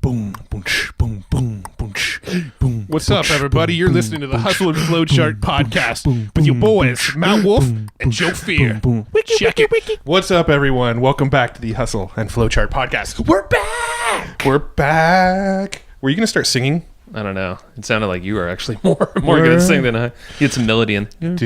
boom, boom, boom, boom, boom, boom. What's up, everybody? You're listening to the Hustle and Flowchart podcast with your boys, Matt Wolf and Joe Fear. Check it. What's up, everyone? Welcome back to the Hustle and Flowchart podcast. We're back. We're back. Were you going to start singing? I don't know. It sounded like you were actually more good at singing than I. You had some melody in. And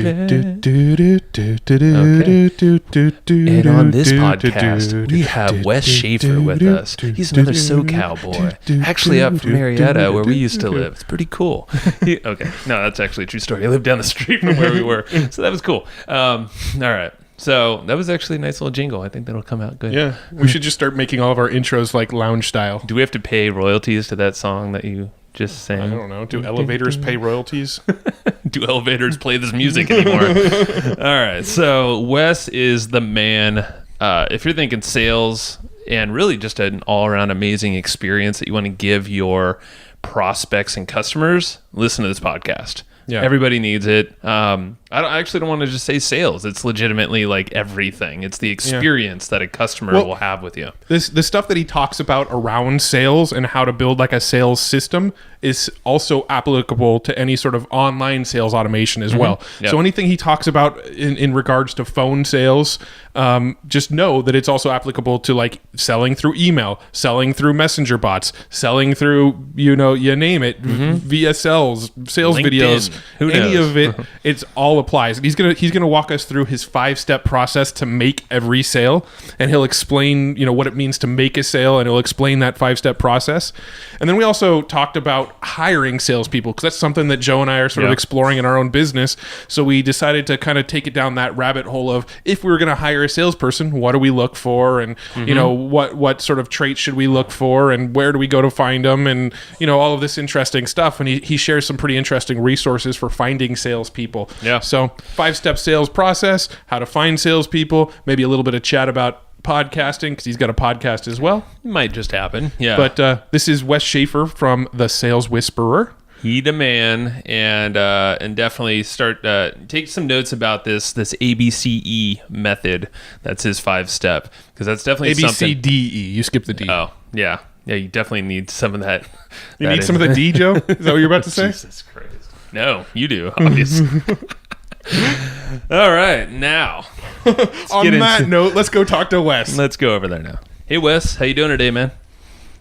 on this podcast, we have Wes Schaffer with us. He's another SoCal boy, actually up from Marietta, where we used to live. It's pretty cool. Okay, no, that's actually a true story. He lived down the street from where we were, so that was cool. All right. So that was actually a nice little jingle. I think that'll come out good. Yeah, we should just start making all of our intros like lounge style. Do we have to pay royalties to that song that you just sang? I don't know. Do elevators pay royalties? Do elevators play this music anymore? All right. So Wes is the man. If you're thinking sales and really just an all-around amazing experience that you want to give your prospects and customers, listen to this podcast. Yeah. Everybody needs it. I actually don't want to just say sales. It's legitimately like everything. It's the experience that a customer will have with you. The stuff that he talks about around sales and how to build like a sales system is also applicable to any sort of online sales automation as well. Yep. So anything he talks about in regards to phone sales, just know that it's also applicable to like selling through email, selling through messenger bots, selling through, you name it, VSLs, sales LinkedIn. videos, any of it, it's all applies. And he's gonna walk us through his 5-step process to make every sale, and he'll explain what it means to make a sale, and he'll explain that 5-step process. And then we also talked about hiring salespeople, because that's something that Joe and I are sort of exploring in our own business. So we decided to kind of take it down that rabbit hole of, if we were going to hire a salesperson, what do we look for, and what sort of traits should we look for, and where do we go to find them, and all of this interesting stuff. And he shares some pretty interesting resources for finding salespeople. Yeah. So 5-step sales process, how to find salespeople, maybe a little bit of chat about podcasting, because he's got a podcast as well. It might just happen. Yeah. But this is Wes Schaffer from The Sales Whisperer. He the man, and definitely start take some notes about this ABCE method. That's his 5-step, because that's definitely something. ABCDE. You skip the D. Oh yeah. You definitely need some of that. You need some of the D, Joe? Is that what you're about to say? Jesus Christ. No, you do, obviously. All right, now. On that note, let's go talk to Wes. Let's go over there now. Hey, Wes, how you doing today, man?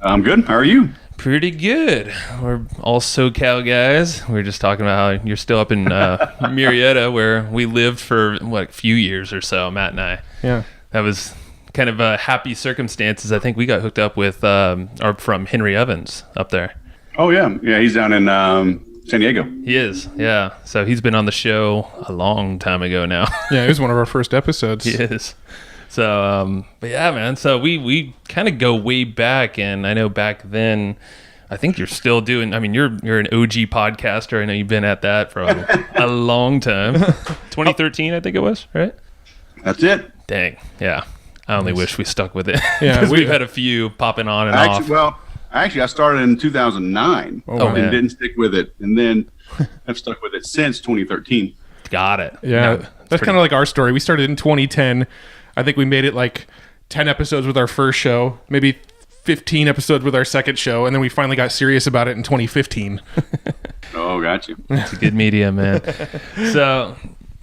I'm good. How are you? Pretty good. We're all SoCal guys. We were just talking about how you're still up in Marietta, where we lived for, a few years or so, Matt and I. Yeah. That was kind of happy circumstances. I think we got hooked up with, from Henry Evans up there. Oh, yeah. Yeah, he's down in San Diego. He is, yeah. So he's been on the show a long time ago now. Yeah, it was one of our first episodes. He is. So, but yeah, man. So we kind of go way back, and I know back then, I think you're still doing. I mean, you're an OG podcaster. I know you've been at that for a long time. 2013, I think it was, right? That's it. Dang, yeah. I only wish we stuck with it. Yeah, because we've had a few popping on and off. Well, actually, I started in 2009 and didn't stick with it, and then I've stuck with it since 2013. Got it. Yeah, that's kind of like our story. We started in 2010. I think we made it like 10 episodes with our first show, maybe 15 episodes with our second show, and then we finally got serious about it in 2015. Oh, got you. It's a good media, man. So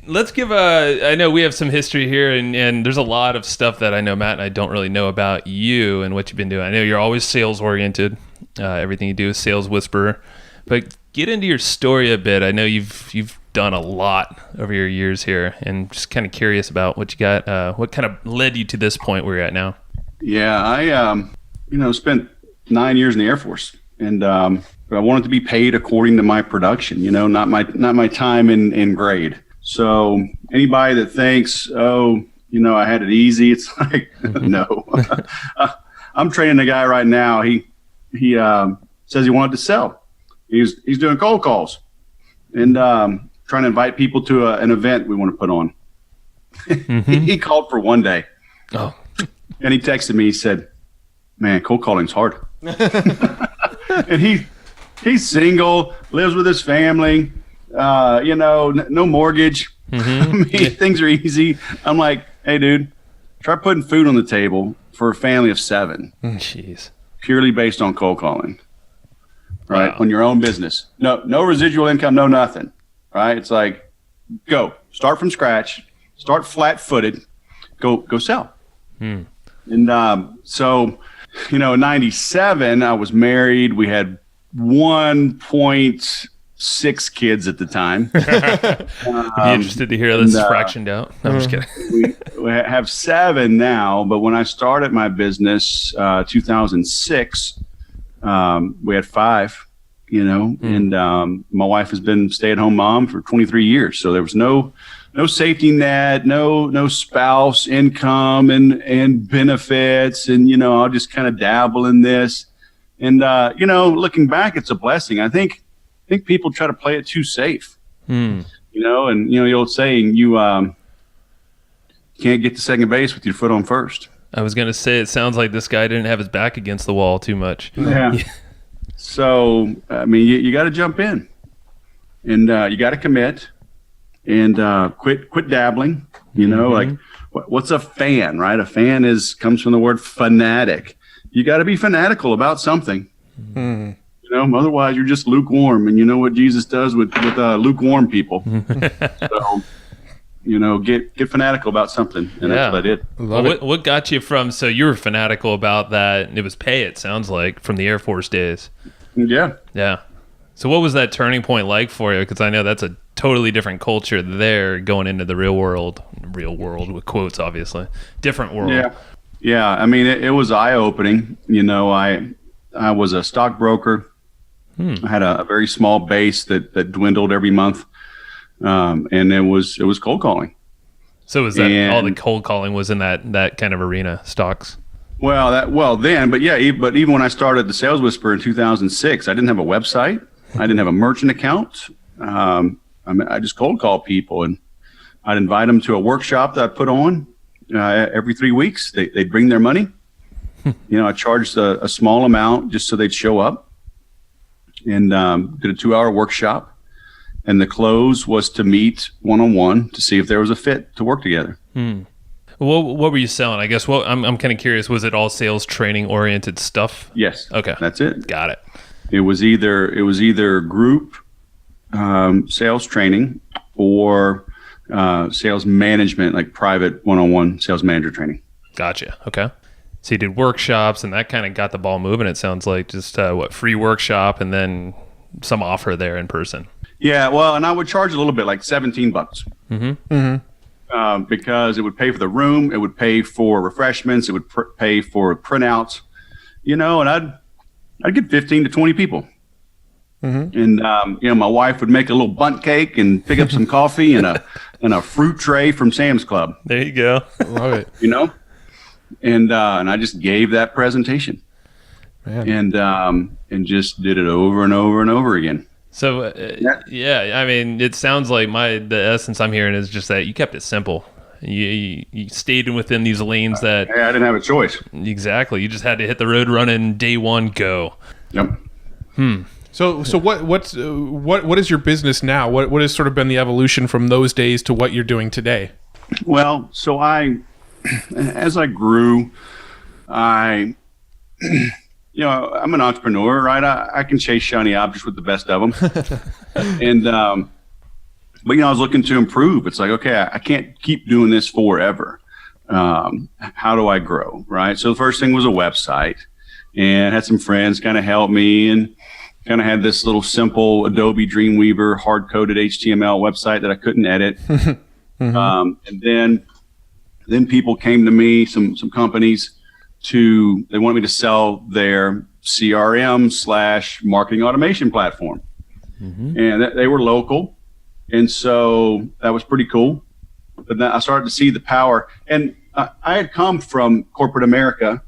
let's give I know we have some history here, and there's a lot of stuff that I know Matt and I don't really know about you and what you've been doing. I know you're always sales oriented. Everything you do is sales whisperer. But get into your story a bit. I know you've done a lot over your years here, and just kind of curious about what you got. What kind of led you to this point where you're at now? Yeah, I spent 9 years in the Air Force, and I wanted to be paid according to my production. Not my time in grade. So anybody that thinks, I had it easy, it's like, no. I'm training a guy right now. He says he wanted to sell. He's doing cold calls and trying to invite people to an event we want to put on. He called for one day. Oh. And he texted me. He said, "Man, cold calling's hard." And he's single, lives with his family. No mortgage. I mean, things are easy. I'm like, hey, dude, try putting food on the table for a family of 7. Jeez. purely based on cold calling, right? Wow. On your own business. No residual income, no nothing, right? It's like, go, start from scratch, start flat-footed, go sell. And so, in 97, I was married. We had 1.6 kids at the time. I'd be interested to hear how this is fractioned out. No, I'm just kidding. We have 7 now, but when I started my business, 2006, we had 5, and my wife has been stay-at-home mom for 23 years. So there was no safety net, no spouse income and benefits. And, I'll just kind of dabble in this. And, looking back, it's a blessing. I think people try to play it too safe, and, the old saying, you can't get to second base with your foot on first. I was going to say, it sounds like this guy didn't have his back against the wall too much. Yeah. So, you got to jump in, and you got to commit, and quit dabbling. Like what's a fan, right? A fan comes from the word fanatic. You got to be fanatical about something. Otherwise you're just lukewarm, and you know what Jesus does with lukewarm people. So, get fanatical about something, and that's what I did. What got you from? So you were fanatical about that, and it was pay. It sounds like from the Air Force days. Yeah. So what was that turning point like for you? Because I know that's a totally different culture there, going into the real world with quotes, obviously, different world. Yeah. It was eye opening. I was a stockbroker. I had a very small base that dwindled every month. And it was cold calling. So was that all the cold calling was in that kind of arena, stocks? But even when I started the Sales Whisperer in 2006, I didn't have a website. I didn't have a merchant account. I just cold call people, and I'd invite them to a workshop that I put on every 3 weeks. They'd bring their money. I charged a small amount just so they'd show up, and did a 2-hour workshop. And the close was to meet one-on-one to see if there was a fit to work together. What were you selling? I guess. I'm kind of curious. Was it all sales training oriented stuff? Yes. Okay. That's it. Got it. It was either group sales training or sales management, like private one-on-one sales manager training. Gotcha. Okay. So you did workshops, and that kind of got the ball moving. It sounds like just free workshop and then some offer there in person. Yeah, well, and I would charge a little bit, like $17, because it would pay for the room, it would pay for refreshments, it would pay for printouts, and I'd get 15 to 20 people, and my wife would make a little bundt cake and pick up some coffee and a fruit tray from Sam's Club. There you go. Love it. And I just gave that presentation, and just did it over and over and over again. So, it sounds like the essence I'm hearing is just that you kept it simple. You stayed within these lanes that... I didn't have a choice. Exactly. You just had to hit the road running, day one, go. Yep. So what is your business now? What has sort of been the evolution from those days to what you're doing today? Well, so as I grew, I'm an entrepreneur, right? I can chase shiny objects with the best of them. And, but, I was looking to improve. It's like, okay, I can't keep doing this forever. How do I grow, right? So the first thing was a website, and had some friends kind of help me, and kind of had this little simple Adobe Dreamweaver hard-coded HTML website that I couldn't edit. And then people came to me, some companies, they wanted me to sell their CRM/marketing automation platform. And they were local. And so that was pretty cool. But then I started to see the power, and I had come from corporate America,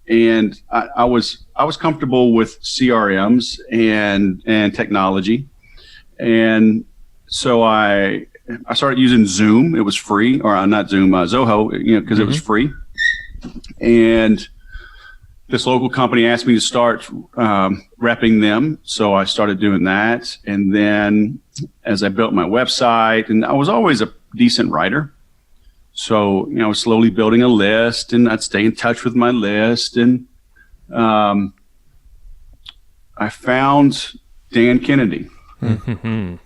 and I was comfortable with CRMs and technology. And so I started using Zoom. It was free, or not Zoom, Zoho, because it was free. And this local company asked me to start repping them. So I started doing that. And then as I built my website, and I was always a decent writer. So, I was slowly building a list, and I'd stay in touch with my list. And I found Dan Kennedy. And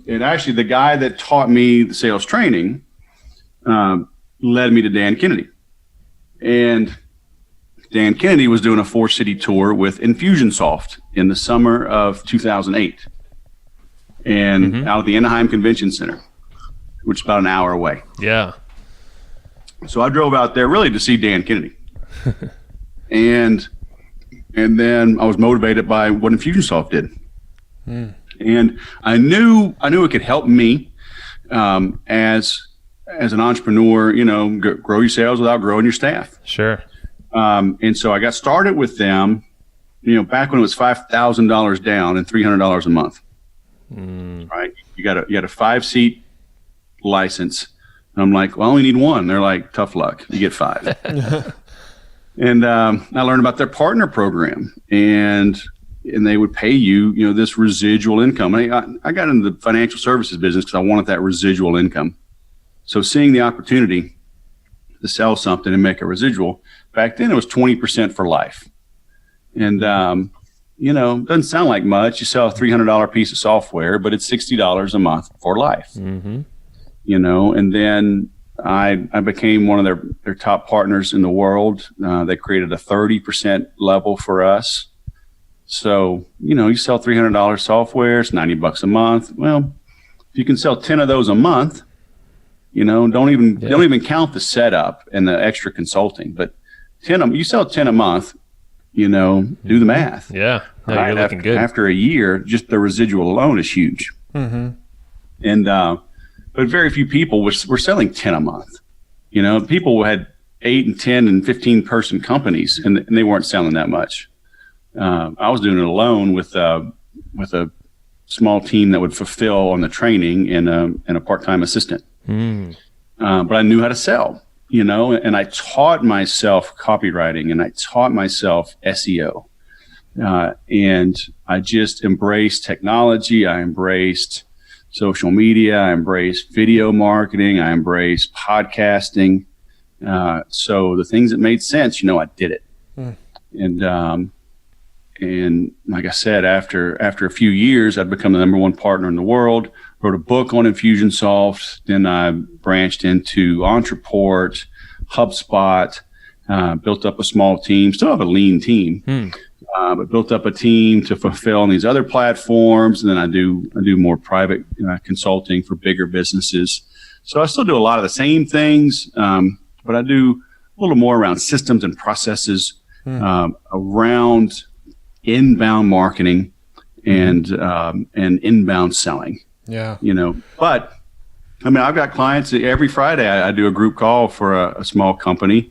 actually the guy that taught me the sales training led me to Dan Kennedy. And Dan Kennedy was doing a 4-city tour with Infusionsoft in the summer of 2008 and out at the Anaheim Convention Center, which is about an hour away. Yeah. So I drove out there really to see Dan Kennedy. and then I was motivated by what Infusionsoft did. And I knew it could help me as an entrepreneur, grow your sales without growing your staff. Sure. And so I got started with them, back when it was $5,000 down and $300 a month. Right? You got a 5-seat license. And I'm like, well, I only need one. They're like, tough luck. You get 5. And I learned about their partner program, and they would pay you, this residual income. I got into the financial services business because I wanted that residual income. So seeing the opportunity to sell something and make a residual, back then it was 20% for life. And, doesn't sound like much. You sell a $300 piece of software, but it's $60 a month for life. And then I became one of their top partners in the world. They created a 30% level for us. So, you sell $300 software, it's $90 a month. Well, if you can sell 10 of those a month, don't even count the setup and the extra consulting, but you sell 10 a month, do the math. Yeah. No, right? You're looking good. After a year, just the residual alone is huge. And, but very few people were selling 10 a month. People had 8 and 10 and 15 person companies, and they weren't selling that much. I was doing it alone with a small team that would fulfill on the training and a part-time assistant. But I knew how to sell, and I taught myself copywriting, and I taught myself SEO. And I just embraced technology. I embraced social media. I embraced video marketing. I embraced podcasting. So the things that made sense, I did it. And like I said, after a few years, I'd become the #1 partner in the world, wrote a book on Infusionsoft. Then I branched into Entreport, HubSpot, built up a small team, still have a lean team, but built up a team to fulfill on these other platforms. And then I do more private consulting for bigger businesses. So I still do a lot of the same things, but I do a little more around systems and processes, around inbound marketing and inbound selling. Yeah. But I've got clients that every Friday I do a group call for a small company,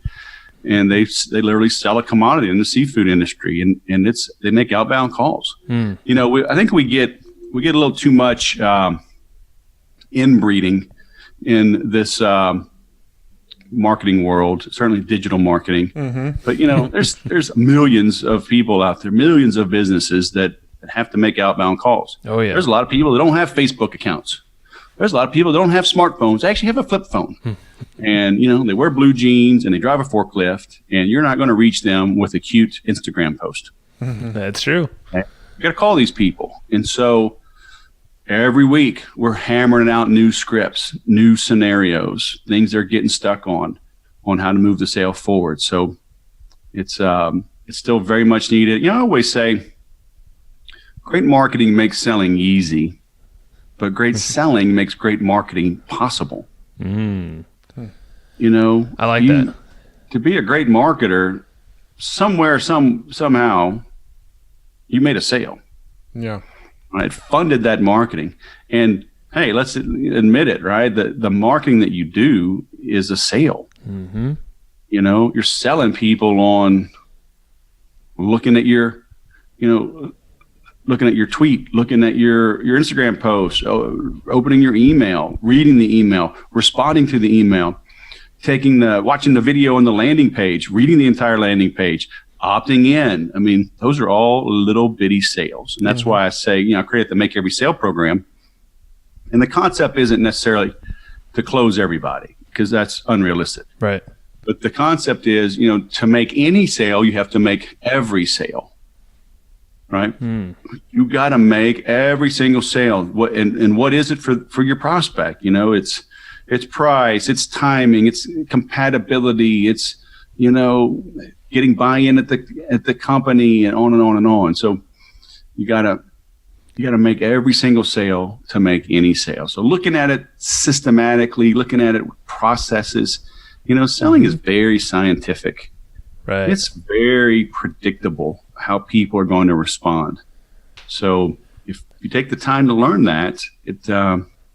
and they literally sell a commodity in the seafood industry, and they make outbound calls. I think we get a little too much inbreeding in this marketing world, certainly digital marketing. But there's millions of people out there, millions of businesses that have to make outbound calls. Oh yeah. There's a lot of people that don't have Facebook accounts. There's a lot of people that don't have smartphones. They actually have a flip phone. And they wear blue jeans and they drive a forklift, and you're not going to reach them with a cute Instagram post. That's true. You got to call these people. And so every week we're hammering out new scripts, new scenarios, things they're getting stuck on how to move the sale forward. So it's still very much needed. I always say great marketing makes selling easy, but great selling makes great marketing possible. I like that. To be a great marketer, somehow you made a sale. Yeah. Right, funded that marketing. And hey, let's admit it, right? The marketing that you do is a sale. You're selling people on looking at your tweet, looking at your Instagram post, opening your email, reading the email, responding to the email, watching the video on the landing page, reading the entire landing page, opting in. Those are all little bitty sales. And that's why I say, I created the Make Every Sale program. And the concept isn't necessarily to close everybody, because that's unrealistic. Right. But the concept is, to make any sale, you have to make every sale. right? You got to make every single sale. And what is it for your prospect? You know, it's price, it's timing, it's compatibility, it's, you know, getting buy-in at the company, and on and on and on. So you gotta make every single sale to make any sale. So looking at it systematically, looking at it with processes, you know, selling is very scientific. Right. It's very predictable how people are going to respond. So if you take the time to learn that,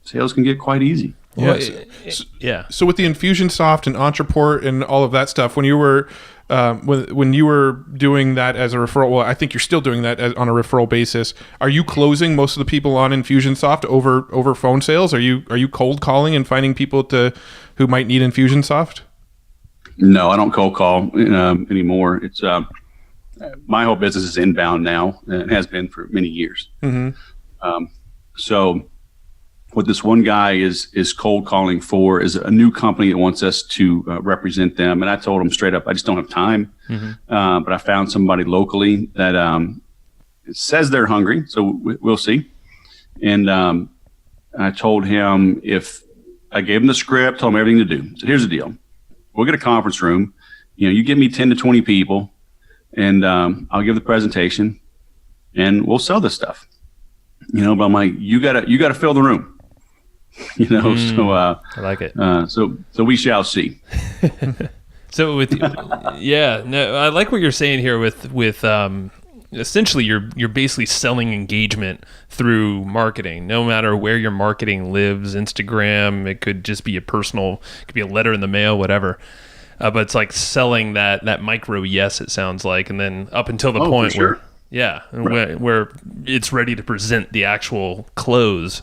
sales can get quite easy. Yeah. So with the Infusionsoft and Entreport and all of that stuff, when you were when you were doing that as a referral, well, I think you're still doing that on a referral basis. Are you closing most of the people on Infusionsoft over phone sales? Are you cold calling and finding people who might need Infusionsoft? No, I don't cold call anymore. It's my whole business is inbound now, and it has been for many years. So what this one guy is cold calling for is a new company that wants us to represent them. And I told him straight up, I just don't have time. But I found somebody locally that says they're hungry. So we'll see. And I told him, if I gave him the script, told him everything to do. So here's the deal. We'll get a conference room. You know, you give me 10 to 20 people, and I'll give the presentation, and we'll sell this stuff. You know, but I'm like, you gotta fill the room. You know, so I like it. So we shall see. So I like what you're saying here with essentially you're basically selling engagement through marketing. No matter where your marketing lives, Instagram, it could just be it could be a letter in the mail, whatever. But it's like selling that micro yes, it sounds like, and then up until the point where where it's ready to present the actual close.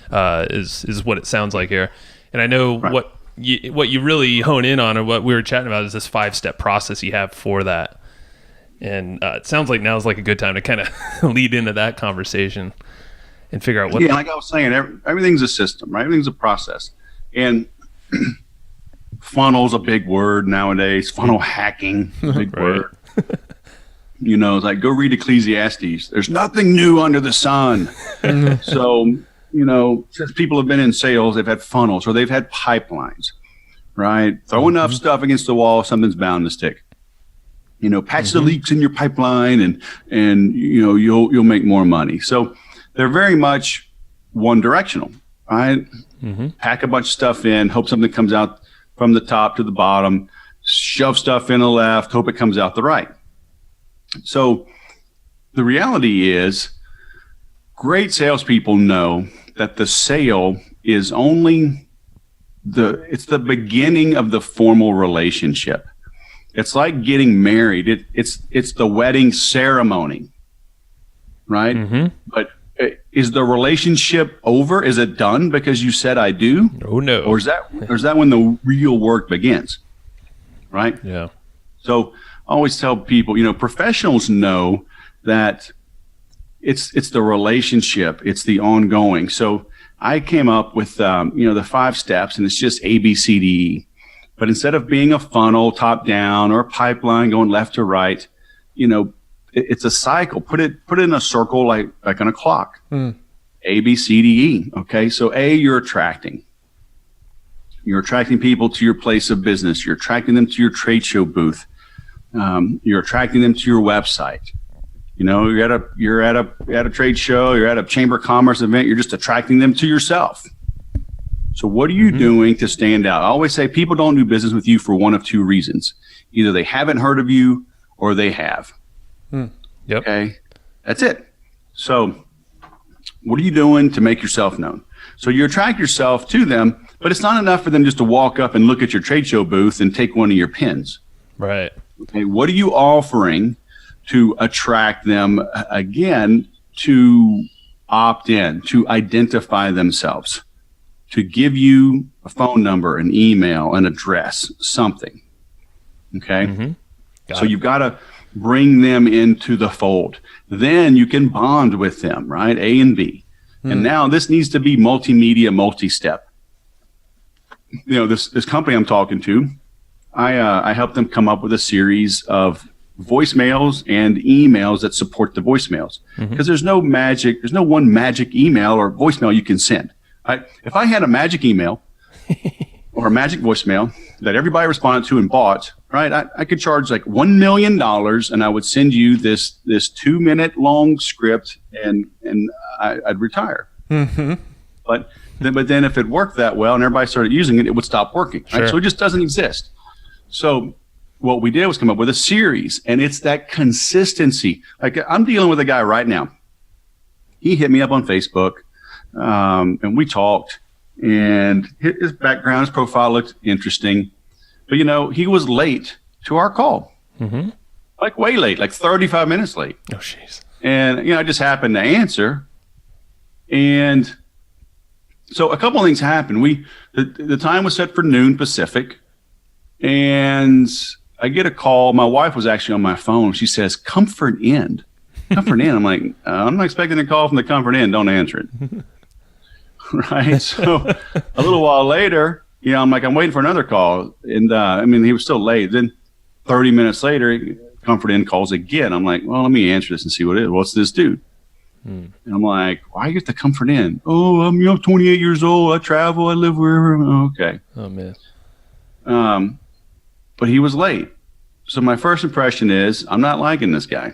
Is what it sounds like here. And I know what you really hone in on, and what we were chatting about, is this 5-step process you have for that. And it sounds like now is like a good time to kind of lead into that conversation and figure out what. Yeah, like I was saying, everything's a system, right? Everything's a process. And funnel's a big word nowadays. Funnel hacking, big word. You know, it's like, go read Ecclesiastes. There's nothing new under the sun. So, you know, since people have been in sales, they've had funnels or they've had pipelines, right? Throw enough stuff against the wall, something's bound to stick. You know, patch the leaks in your pipeline, and you know, you'll make more money. So they're very much one directional, right? Pack a bunch of stuff in, hope something comes out from the top to the bottom, shove stuff in the left, hope it comes out the right. So the reality is, great salespeople know that the sale is only it's the beginning of the formal relationship. It's like getting married. It's the wedding ceremony, right? But is the relationship over? Is it done because you said I do? Oh no. Or is that when the real work begins? Right? Yeah. So I always tell people, you know, professionals know that it's the relationship, it's the ongoing. So I came up with you know, the 5 steps, and it's just A, B, C, D, E. But instead of being a funnel top down or a pipeline going left to right, you know, it's a cycle. Put it in a circle like on a clock. A, B, C, D, E. Okay. So A, you're attracting people to your place of business. You're attracting them to your trade show booth. You're attracting them to your website. You know, you're at a trade show, you're at a chamber of commerce event, you're just attracting them to yourself. So what are you doing to stand out? I always say people don't do business with you for one of 2 reasons. Either they haven't heard of you or they have. Yep. Okay. That's it. So what are you doing to make yourself known? So you attract yourself to them, but it's not enough for them just to walk up and look at your trade show booth and take one of your pins. Right. Okay. What are you offering to attract them, again, to opt in, to identify themselves, to give you a phone number, an email, an address, something. Okay. So you've got to bring them into the fold. Then you can bond with them, right? A and B. And now this needs to be multimedia, multi-step. You know, this company I'm talking to, I helped them come up with a series of voicemails and emails that support the voicemails, because there's no one magic email or voicemail you can send. Right? If I had a magic email or a magic voicemail that everybody responded to and bought, right, I could charge like $1 million and I would send you this 2-minute long script and I'd retire. But then if it worked that well and everybody started using it, it would stop working. Right? Sure. So it just doesn't exist. So what we did was come up with a series, and it's that consistency. Like, I'm dealing with a guy right now. He hit me up on Facebook, and we talked, and his background, his profile looked interesting. But, he was late to our call. Like way late, like 35 minutes late. Oh, jeez. And, I just happened to answer. And so a couple of things happened. The time was set for noon Pacific, and I get a call. My wife was actually on my phone. She says, Comfort Inn. Comfort Inn. I'm like, I'm not expecting a call from the Comfort Inn. Don't answer it. Right. So a little while later, I'm like, I'm waiting for another call. And he was still late. Then 30 minutes later, Comfort Inn calls again. I'm like, well, let me answer this and see what it is. What's this dude? And I'm like, why are you at the Comfort Inn? Oh, I'm 28 years old. I travel. I live wherever. Okay. Oh, man. But he was late. So my first impression is, I'm not liking this guy.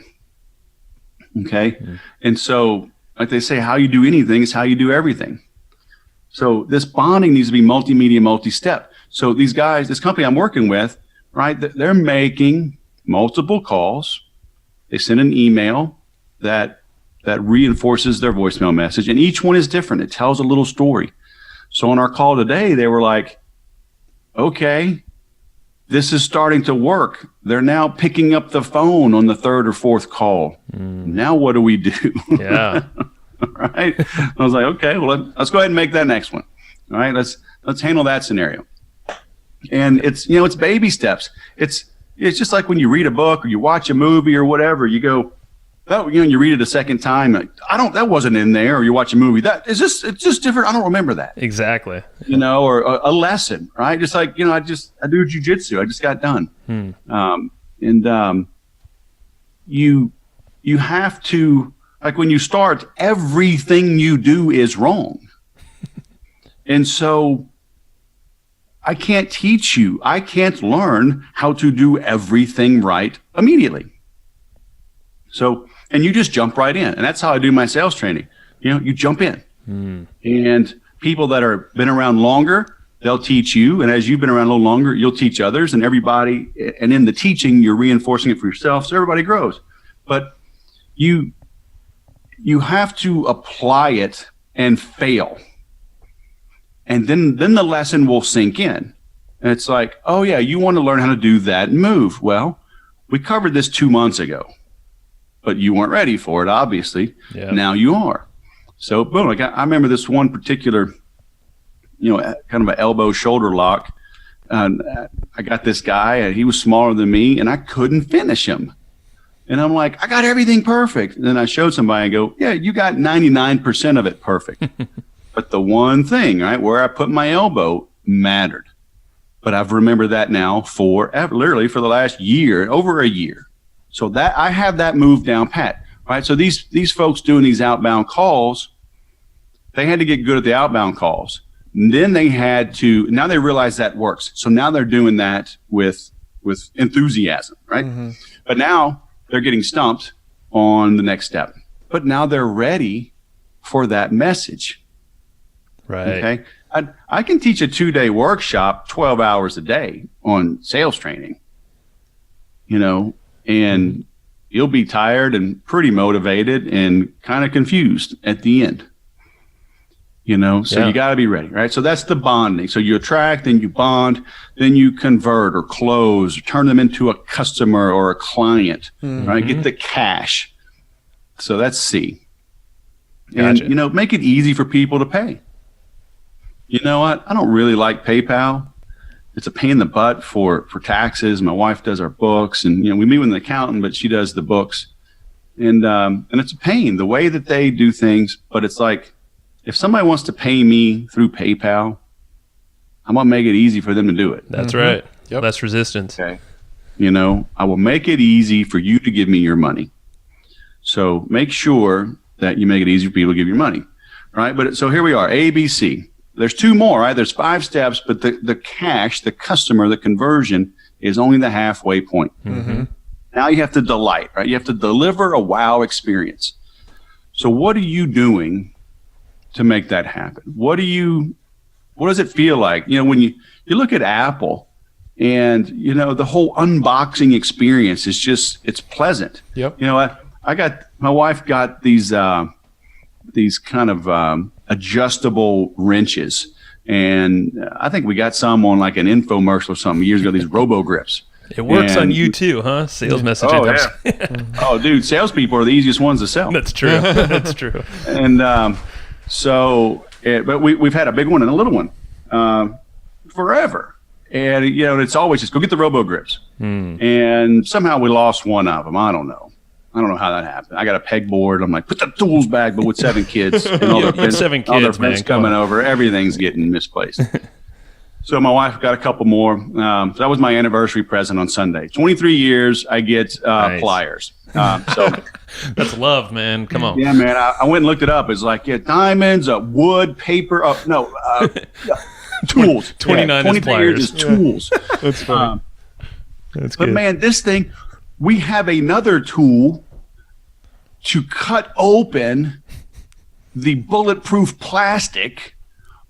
Okay. And so, like they say, how you do anything is how you do everything. So this bonding needs to be multimedia, multi-step. So these guys, this company I'm working with, right, they're making multiple calls. They send an email that reinforces their voicemail message. And each one is different. It tells a little story. So on our call today, they were like, okay, this is starting to work. They're now picking up the phone on the third or fourth call. Now what do we do? Yeah. Right. I was like, okay, well, let's go ahead and make that next one. All right. Let's handle that scenario. And it's baby steps. It's just like when you read a book or you watch a movie or whatever, you go, you read it a second time. Like, that wasn't in there. Or you watch a movie it's just different. I don't remember that. Exactly. Or a lesson, right? Just like, I do jujitsu. I just got done. You have to, like, when you start, everything you do is wrong. And so I can't teach you. I can't learn how to do everything right immediately. So, and you just jump right in. And that's how I do my sales training. You jump in. And people that are been around longer, they'll teach you. And as you've been around a little longer, you'll teach others, and everybody. And in the teaching, you're reinforcing it for yourself. So everybody grows. But you have to apply it and fail. And then the lesson will sink in. And it's like, oh yeah, you want to learn how to do that move. Well, we covered this 2 months ago. But you weren't ready for it, obviously. Yeah. Now you are. So, boom, I remember this one particular, kind of an elbow shoulder lock. I got this guy, and he was smaller than me, and I couldn't finish him. And I'm like, I got everything perfect. And then I showed somebody and go, yeah, you got 99% of it perfect. But the one thing, right, where I put my elbow mattered. But I've remembered that now forever, literally for the last year, over a year. So that I have that move down pat, right? So these folks doing these outbound calls, they had to get good at the outbound calls. And then now they realize that works. So now they're doing that with enthusiasm, right? But now they're getting stumped on the next step. But now they're ready for that message. Right. Okay. I can teach a 2-day workshop, 12 hours a day on sales training, and you'll be tired and pretty motivated and kind of confused at the end, so you got to be ready, right? So that's the bonding. So you attract, then you bond, then you convert or close, or turn them into a customer or a client, right? Get the cash. So that's C. Gotcha. And, make it easy for people to pay. You know what? I don't really like PayPal. It's a pain in the butt for taxes. My wife does our books, and we meet with an accountant, but she does the books, and it's a pain the way that they do things. But it's like, if somebody wants to pay me through PayPal, I'm gonna make it easy for them to do it. That's right. Yep. Less resistance. Okay. I will make it easy for you to give me your money. So make sure that you make it easy for people to give you money, right? But so here we are, A, B, C. There's 2 more, right? There's 5 steps, but the cash, the customer, the conversion is only the halfway point. Mm-hmm. Now you have to delight, right? You have to deliver a wow experience. So what are you doing to make that happen? What does it feel like? When you look at Apple and, the whole unboxing experience is just, it's pleasant. Yep. My wife got these kind of adjustable wrenches. And I think we got some on like an infomercial or something years ago, these Robo Grips. It works on you too, huh? Sales messaging. Oh, yeah. Oh, dude, salespeople are the easiest ones to sell. That's true. That's true. And but we've had a big one and a little one forever. And, it's always just go get the Robo Grips. And somehow we lost one of them. I don't know how that happened. I got a pegboard. I'm like, put the tools back, but with 7 kids and all their friends, 7 kids, all their friends man, coming over, everything's getting misplaced. So my wife got a couple more. So that was my anniversary present on Sunday. 23 years, I get pliers. So that's love, man. Come on. Yeah, man. I went and looked it up. It's like diamonds, wood, paper. Tools. 29 is 23 pliers. years is tools. That's funny. That's But good. man, this thing, we have another tool to cut open the bulletproof plastic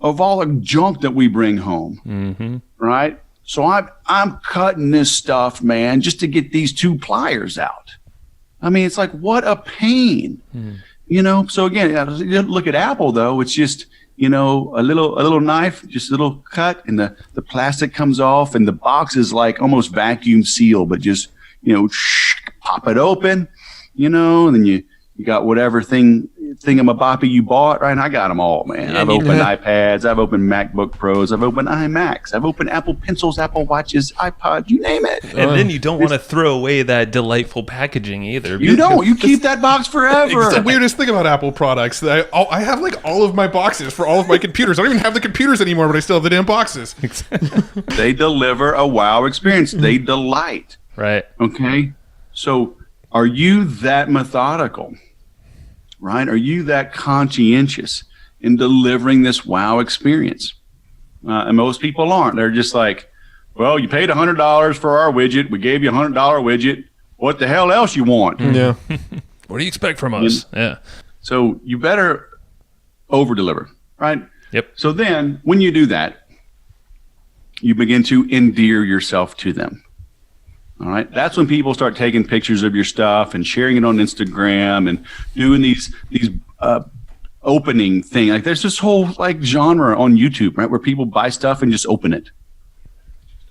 of all the junk that we bring home, right? So I'm cutting this stuff, man, just to get these 2 pliers out. I mean, it's like, what a pain, So again, you look at Apple though; it's just a little knife, just a little cut, and the plastic comes off, and the box is like almost vacuum sealed, but just pop it open, and then you got whatever thingamaboppy you bought, right? And I got them all, man. I've opened iPads, I've opened MacBook Pros, I've opened iMacs, I've opened Apple Pencils, Apple Watches, iPods, you name it. And then you don't want to throw away that delightful packaging either. You don't. You keep that box forever. It's the weirdest thing about Apple products. That I have like all of my boxes for all of my computers. I don't even have the computers anymore, but I still have the damn boxes. They deliver a wow experience. They delight. Right. Okay. So are you that methodical? Right? Are you that conscientious in delivering this wow experience? And most people aren't. They're just like, well, you paid $100 for our widget. We gave you a $100 widget. What the hell else you want? Yeah. What do you expect from us? Yeah. So you better over deliver, right? Yep. So then when you do that, you begin to endear yourself to them. All right. That's when people start taking pictures of your stuff and sharing it on Instagram and doing these opening thing. Like there's this whole like genre on YouTube, right, where people buy stuff and just open it.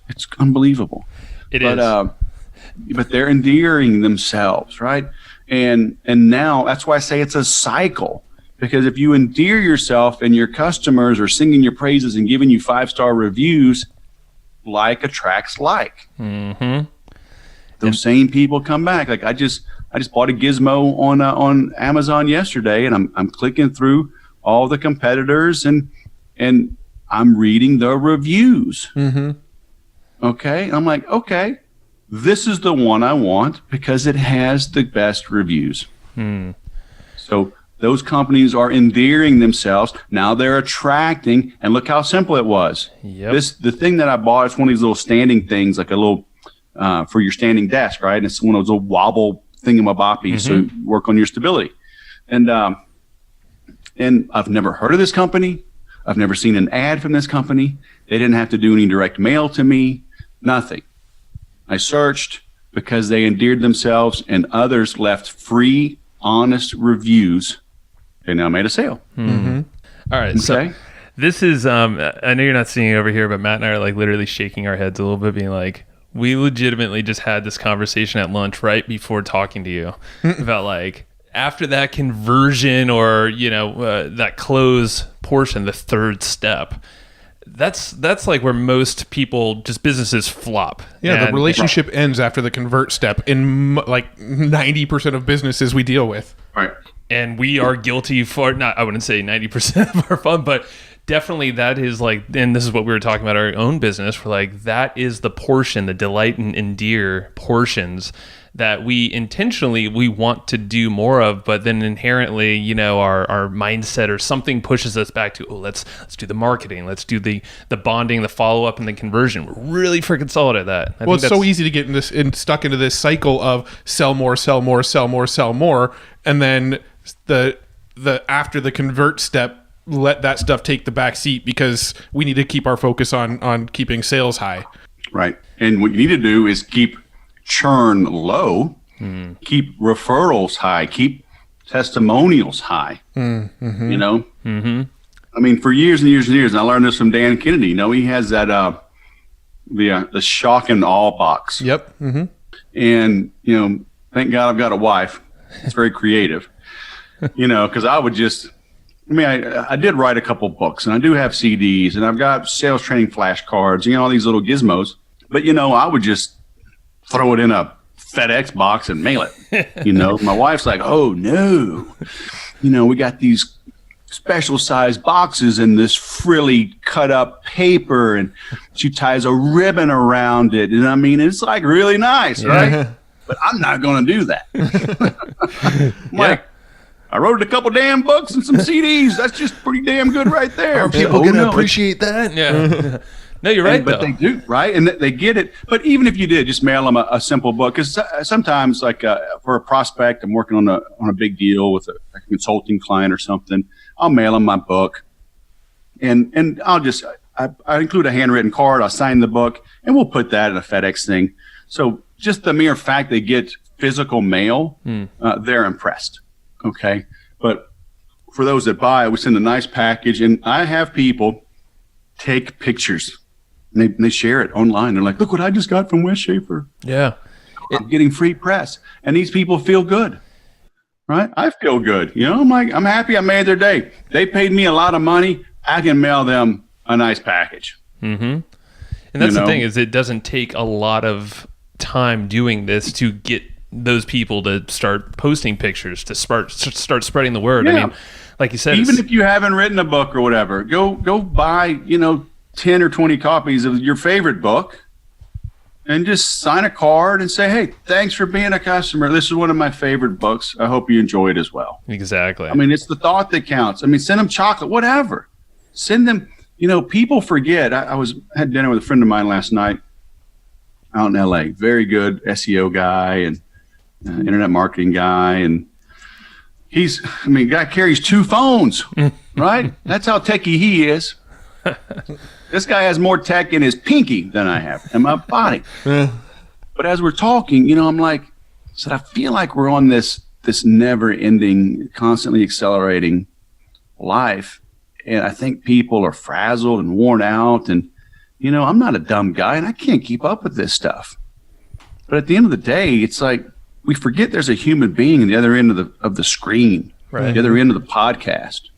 It's unbelievable. It is. But they're endearing themselves, right? And now that's why I say it's a cycle. Because if you endear yourself and your customers are singing your praises and giving you 5-star reviews, like attracts like. Mm-hmm. Those same people come back. Like I just bought a gizmo on Amazon yesterday, and I'm clicking through all the competitors and I'm reading the reviews. Mm-hmm. Okay, and I'm like, okay, this is the one I want because it has the best reviews. So those companies are endearing themselves. Now they're attracting, and look how simple it was. Yep. The thing that I bought is one of these little standing things, like a little for your standing desk, right? And it's one of those little wobble thingamaboppies, so you work on your stability. And I've never heard of this company. I've never seen an ad from this company. They didn't have to do any direct mail to me, nothing. I searched because they endeared themselves, and others left free, honest reviews. They now made a sale. Mm-hmm. All right, Okay. so this is I know you're not seeing it over here, but Matt and I are like literally shaking our heads a little bit, being like, we legitimately just had this conversation at lunch right before talking to you about like after that conversion or that close portion, the 3rd step. That's like where most people, just businesses, flop. Yeah, the And- relationship ends after the convert step in like 90% of businesses we deal with. Right. And we are guilty for, not, I wouldn't say 90% of our fun, but definitely that is like, and this is what we were talking about our own business, for like, that is the portion, the delight and endear portions that we intentionally we want to do more of, but then inherently, you know, our mindset or something pushes us back to, oh, let's do the marketing, let's do the bonding, the follow up, and the conversion. We're really freaking solid at that. Well, it's so easy to get stuck into this cycle of sell more, sell more, sell more, sell more, and then the after the convert step, let that stuff take the back seat because we need to keep our focus on keeping sales high. Right. And what you need to do is keep churn low, keep referrals high, keep testimonials high. You know, I mean, for years and years and years, and I learned this from Dan Kennedy. You know, he has that the shock and awe box. Yep. And you know, thank God I've got a wife. It's very creative. You know, because I would just, I mean, I did write a couple books, and I do have CDs, and I've got sales training flashcards, you know, all these little gizmos. But you know, I would just throw it in a FedEx box and mail it. You know, my wife's like, oh no, you know, we got these special size boxes and this frilly cut up paper, and she ties a ribbon around it. And I mean, it's like really nice, right? But I'm not going to do that. I'm like, I wrote a couple damn books and some CDs. That's just pretty damn good right there. Are people going to appreciate that? Yeah. No, you're right, but they do, right? And they get it. But even if you did, just mail them a simple book. Because sometimes, like for a prospect, I'm working on a big deal with a consulting client or something. I'll mail them my book, and I'll just I include a handwritten card. I'll sign the book, and we'll put that in a FedEx thing. So just the mere fact they get physical mail, they're impressed. Okay, but for those that buy, we send a nice package, and I have people take pictures. And they share it online. They're like, look what I just got from Wes Schaffer. Yeah. I'm getting free press. And these people feel good, right? I feel good. You know, I'm happy I made their day. They paid me a lot of money. I can mail them a nice package. And that's the thing, is it doesn't take a lot of time doing this to get those people to start posting pictures, to start spreading the word. Yeah. I mean, like you said, even if you haven't written a book or whatever, go buy, you know, 10 or 20 copies of your favorite book and just sign a card and say, hey, thanks for being a customer. This is one of my favorite books. I hope you enjoy it as well. Exactly. I mean, it's the thought that counts. I mean, send them chocolate, whatever. Send them, you know, people forget. I had dinner with a friend of mine last night out in LA. Very good SEO guy and internet marketing guy. And guy carries 2 phones, right? That's how techie he is. This guy has more tech in his pinky than I have in my body. But as we're talking, you know, I'm like, I feel like we're on this never-ending, constantly accelerating life, and I think people are frazzled and worn out. And you know, I'm not a dumb guy, and I can't keep up with this stuff. But at the end of the day, it's like we forget there's a human being on the other end of the screen, right? The other end of the podcast,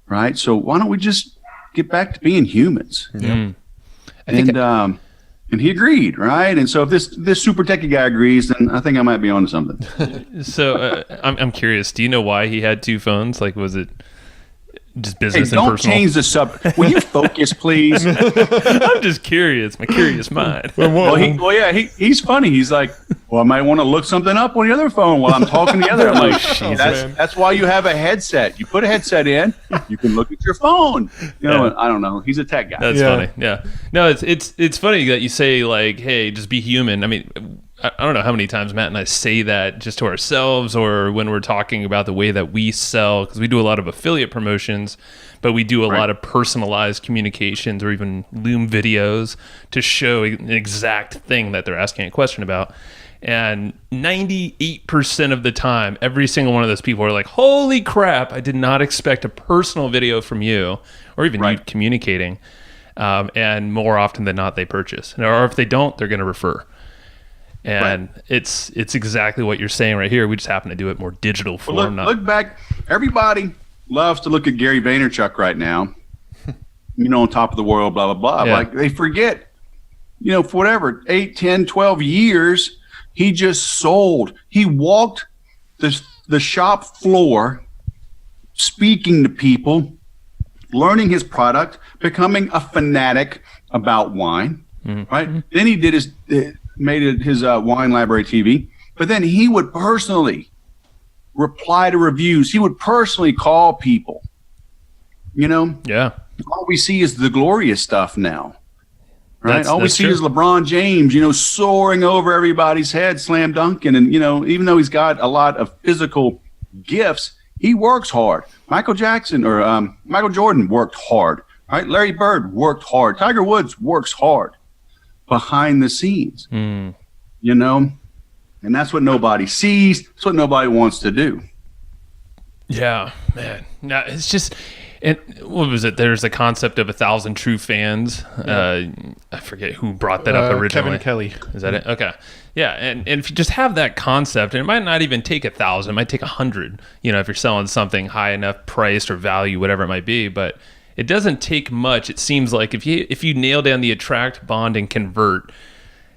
right? So why don't we just get back to being humans? And he agreed, right? And so if this super techie guy agrees, then I think I might be onto something. So I'm curious, do you know why he had 2 phones? Like, was it just business and don't personal? Change the subject. Will you focus, please? I'm just curious, my curious mind. He's funny. He's like, well, I might want to look something up on the other phone while I'm talking the other. I'm like, that's why you have a headset. You put a headset in, you can look at your phone. You know, I don't know. He's a tech guy. That's funny. Yeah. No, it's funny that you say, like, hey, just be human. I mean, I don't know how many times Matt and I say that just to ourselves, or when we're talking about the way that we sell, because we do a lot of affiliate promotions, but we do a lot of personalized communications or even Loom videos to show an exact thing that they're asking a question about. And 98% of the time, every single one of those people are like, holy crap, I did not expect a personal video from you, or even you communicating. And more often than not, they purchase. Or if they don't, they're going to refer. And it's exactly what you're saying right here. We just happen to do it more digital form. Look back. Everybody loves to look at Gary Vaynerchuk right now. You know, on top of the world, blah, blah, blah. Yeah. Like, they forget, you know, for whatever, 8, 10, 12 years, he just sold. He walked the shop floor speaking to people learning his product, becoming a fanatic about wine, right? Then he did his wine library TV, but then he would personally reply to reviews. He would personally call people, Yeah. All we see is the glorious stuff now, right? All we that's see true. is LeBron James, soaring over everybody's head, slam dunking. And, even though he's got a lot of physical gifts, he works hard. Michael Jordan worked hard, right? Larry Bird worked hard. Tiger Woods works hard behind the scenes, And that's what nobody sees. That's what nobody wants to do. Yeah, man. No, it's just, and what was it? There's a concept of 1,000 true fans. I forget who brought that up originally. Kevin Kelly. Is that it? Okay. Yeah, and if you just have that concept, and it might not even take 1,000, it might take 100. If you're selling something high enough priced or value, whatever it might be, but it doesn't take much. It seems like if you nail down the attract, bond, and convert,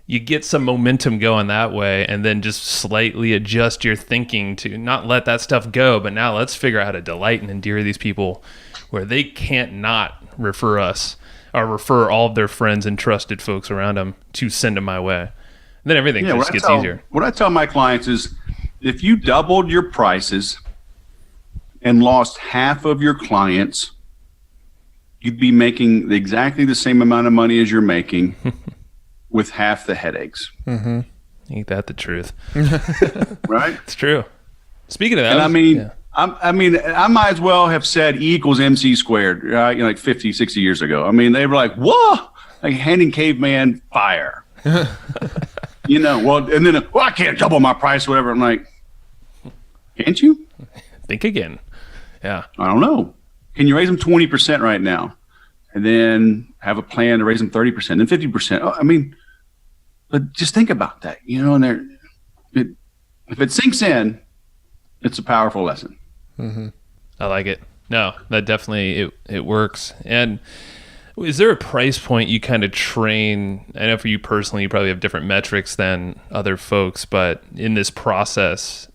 you get some momentum going that way, and then just slightly adjust your thinking to not let that stuff go, but now let's figure out how to delight and endear these people where they can't not refer us or refer all of their friends and trusted folks around them to send them my way. And then everything just gets easier. What I tell my clients is if you doubled your prices and lost half of your clients, you'd be making exactly the same amount of money as you're making with half the headaches. Mm-hmm. Ain't that the truth? Right? It's true. Speaking of that, and I might as well have said E equals MC squared, right? Like 50, 60 years ago. I mean, they were like, whoa, like handing caveman fire. And then, I can't double my price or whatever. I'm like, can't you? think again. Yeah. I don't know. Can you raise them 20% right now? And then have a plan to raise them 30%, then 50%. But just think about that, and if it sinks in, it's a powerful lesson. Mm-hmm. I like it. No, that definitely, it works. And is there a price point you kind of train? I know for you personally, you probably have different metrics than other folks, but in this process,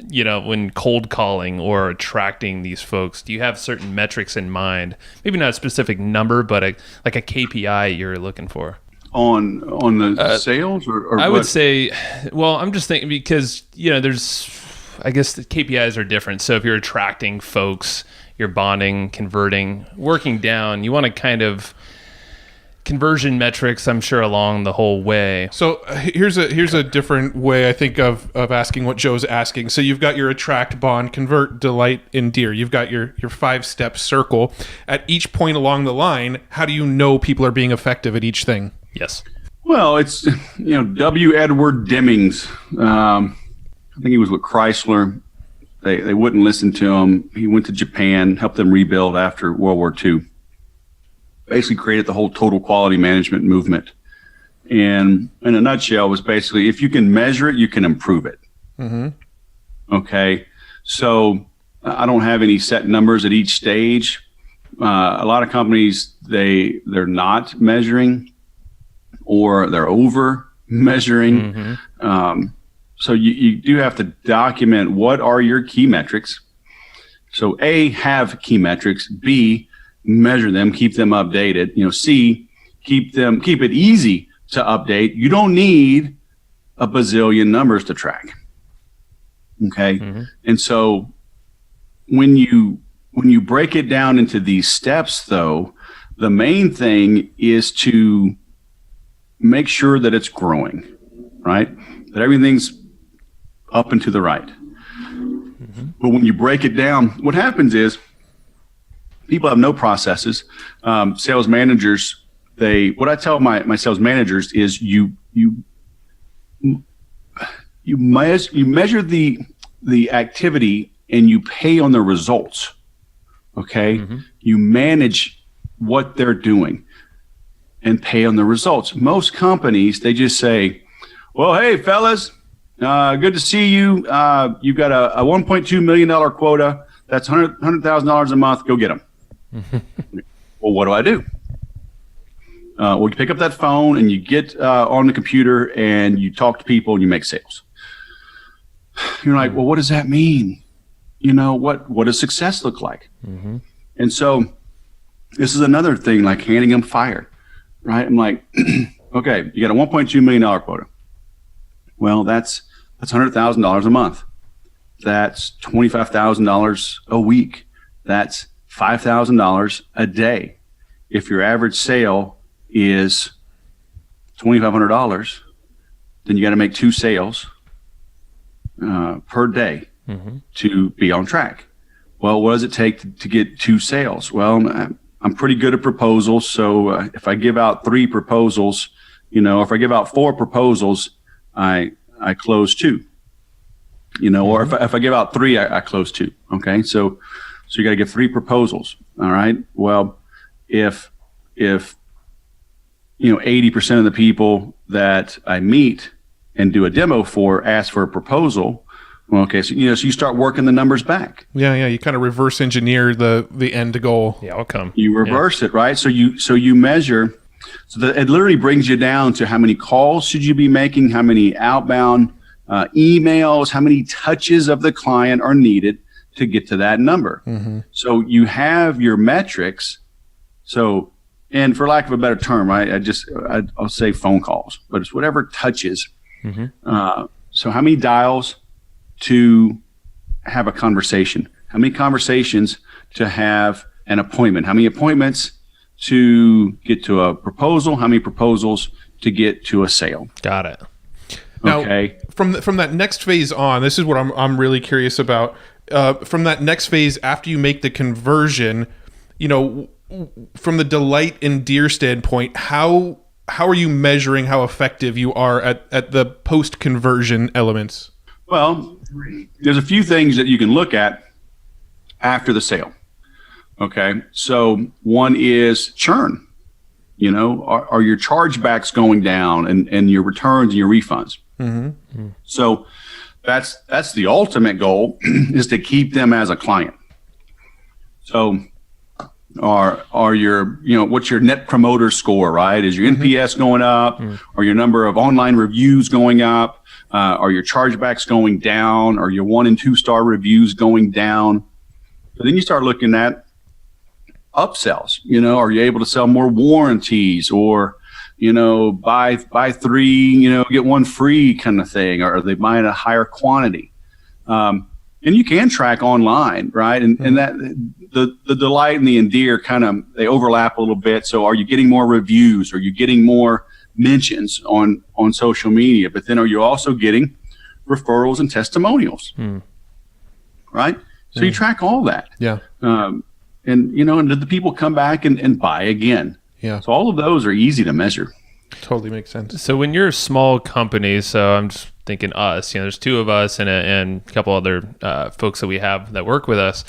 when cold calling or attracting these folks, do you have certain metrics in mind? Maybe not a specific number, but like a KPI you're looking for on the sales, or I what? would say, well, I'm just thinking because I guess the KPIs are different. So if you're attracting folks, you're bonding, converting, working down, you want to kind of conversion metrics, I'm sure, along the whole way. So here's a different way I think of asking what Joe's asking. So you've got your attract, bond, convert, delight, endear. You've got your 5-step circle. At each point along the line, how do you know people are being effective at each thing? Yes. Well, it's W. Edward Demings. I think he was with Chrysler. They wouldn't listen to him. He went to Japan, helped them rebuild after World War II. Basically created the whole total quality management movement. And in a nutshell, was basically, if you can measure it, you can improve it. Mm-hmm. Okay. So I don't have any set numbers at each stage. A lot of companies, they're not measuring, or they're over measuring. Mm-hmm. So you do have to document what are your key metrics. So A, have key metrics. B, measure them, keep them updated. C, keep it easy to update. You don't need a bazillion numbers to track. Okay. Mm-hmm. And so when you break it down into these steps, though, the main thing is to make sure that it's growing, right? That everything's up and to the right. Mm-hmm. But when you break it down, what happens is people have no processes. Sales managers, what I tell my sales managers is you measure the activity and you pay on the results. Okay. Mm-hmm. You manage what they're doing and pay on the results. Most companies, they just say, well, hey fellas, good to see you. You've got a $1.2 million quota. That's $100,000 a month. Go get them. Well, what do? Well, you pick up that phone and you get on the computer and you talk to people and you make sales. You're like, well, what does that mean? What does success look like? Mm-hmm. And so this is another thing, like handing them fire, right? I'm like, okay, you got a $1.2 million quota. Well, that's $100,000 a month. That's $25,000 a week. That's $5,000 a day. If your average sale is $2,500, then you got to make 2 sales per day to be on track. Well, what does it take to get 2 sales? Well, I'm pretty good at proposals. So if I give out 3 proposals, if I give out 4 proposals, I close 2, or if I give out 3, I close 2. Okay. So you got to give 3 proposals. All right. Well, if 80% of the people that I meet and do a demo for ask for a proposal, well, okay, so you start working the numbers back. Yeah. You kind of reverse engineer the end goal. The outcome. You reverse it, right? So you measure. So that it literally brings you down to how many calls should you be making, how many outbound emails, how many touches of the client are needed to get to that number. So you have your metrics. So, and for lack of a better term, I'll say phone calls, but it's whatever touches. So how many dials to have a conversation? How many conversations to have an appointment? How many appointments to get to a proposal? How many proposals to get to a sale? Got it. Now, Okay. from that next phase on, this is what I'm really curious about. From that next phase, after you make the conversion, from the delight and deer standpoint, how are you measuring how effective you are at the post conversion elements? Well, there's a few things that you can look at after the sale. Okay. So one is churn. Are your chargebacks going down and your returns and your refunds? So that's the ultimate goal is to keep them as a client. So are your, what's your net promoter score, right? Is your NPS going up? Are your number of online reviews going up? Are your chargebacks going down? Are your 1 and 2 star reviews going down? But then you start looking at upsells. Are you able to sell more warranties or, buy 3, get 1 free kind of thing? Or are they buying a higher quantity? And you can track online, right? And that the delight and the endear they overlap a little bit. So are you getting more reviews? Are you getting more mentions on social media? But then are you also getting referrals and testimonials? Right? So you track all that. Yeah. And did the people come back and buy again? Yeah. So all of those are easy to measure. Totally makes sense. So when you're a small company, so I'm just thinking us, there's 2 of us and a couple other folks that we have that work with us.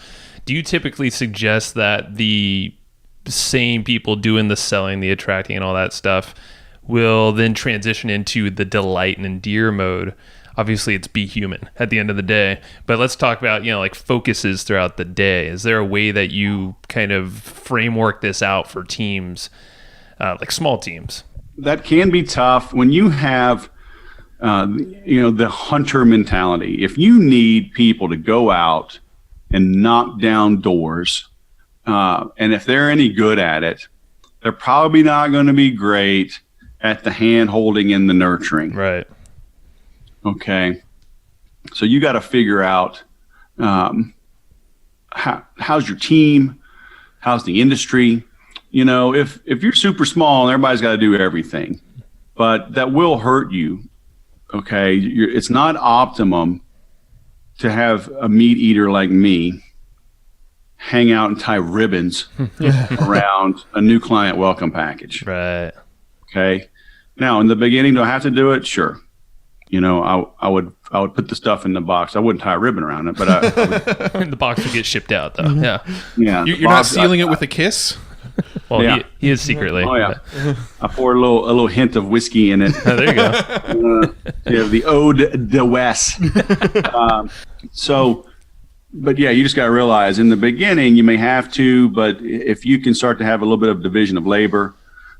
Do you typically suggest that the same people doing the selling, the attracting and all that stuff will then transition into the delight and endear mode? Obviously it's be human at the end of the day, but let's talk about, like focuses throughout the day. Is there a way that you kind of framework this out for teams, like small teams? That can be tough when you have, the hunter mentality. If you need people to go out and knock down doors, and if they're any good at it, they're probably not going to be great at the hand holding and the nurturing. Right. Okay. So you got to figure out how's your team, how's the industry. If you're super small and everybody's got to do everything, but that will hurt you. Okay. It's not optimum to have a meat eater like me hang out and tie ribbons around a new client welcome package. Right. Okay. Now, in the beginning, do I have to do it? Sure. I would put the stuff in the box. I wouldn't tie a ribbon around it, but The box would get shipped out though. Yeah. Yeah. You're not sealing it with a kiss? Well, Yeah. he is secretly. Oh yeah. I pour a little hint of whiskey in it. Oh, there you go. The Ode de Wes. But yeah, you just got to realize in the beginning you may have to, but if you can start to have a little bit of division of labor,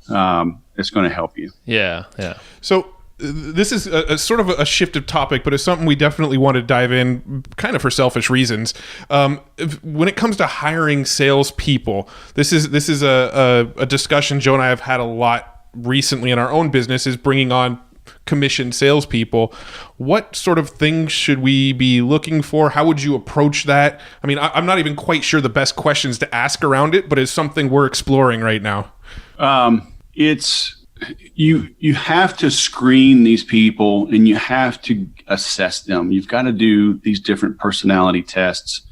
it's going to help you. Yeah. Yeah. So this is a sort of a shift of topic, but it's something we definitely want to dive in, kind of for selfish reasons. When it comes to hiring salespeople, this is a discussion Joe and I have had a lot recently in our own business, is bringing on commissioned salespeople. What sort of things should we be looking for? How would you approach that? I mean, I'm not even quite sure the best questions to ask around it, but it's something we're exploring right now. It's you have to screen these people, and you have to assess them. You've got to do these different personality tests.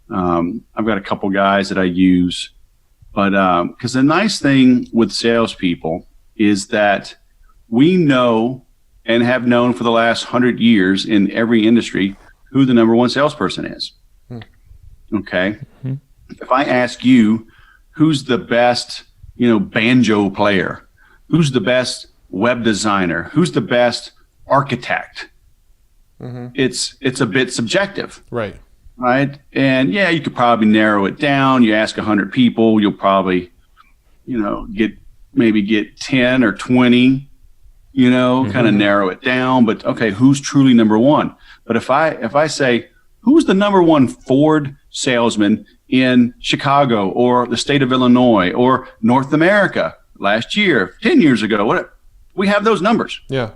I've got a couple guys that I use, but because the nice thing with salespeople is that we know and have known for the last 100 years in every industry who the number one salesperson is. Okay. Mm-hmm. If I ask you, who's the best, banjo player? Who's the best web designer? Who's the best architect? Mm-hmm. It's a bit subjective. Right. Right. And yeah, you could probably narrow it down. You ask 100 people, you'll probably, get 10 or 20, mm-hmm. kind of narrow it down. But okay, who's truly number one? But if I say, who's the number one Ford salesman in Chicago or the state of Illinois or North America last year, 10 years ago, whatever, we have those numbers. Yeah.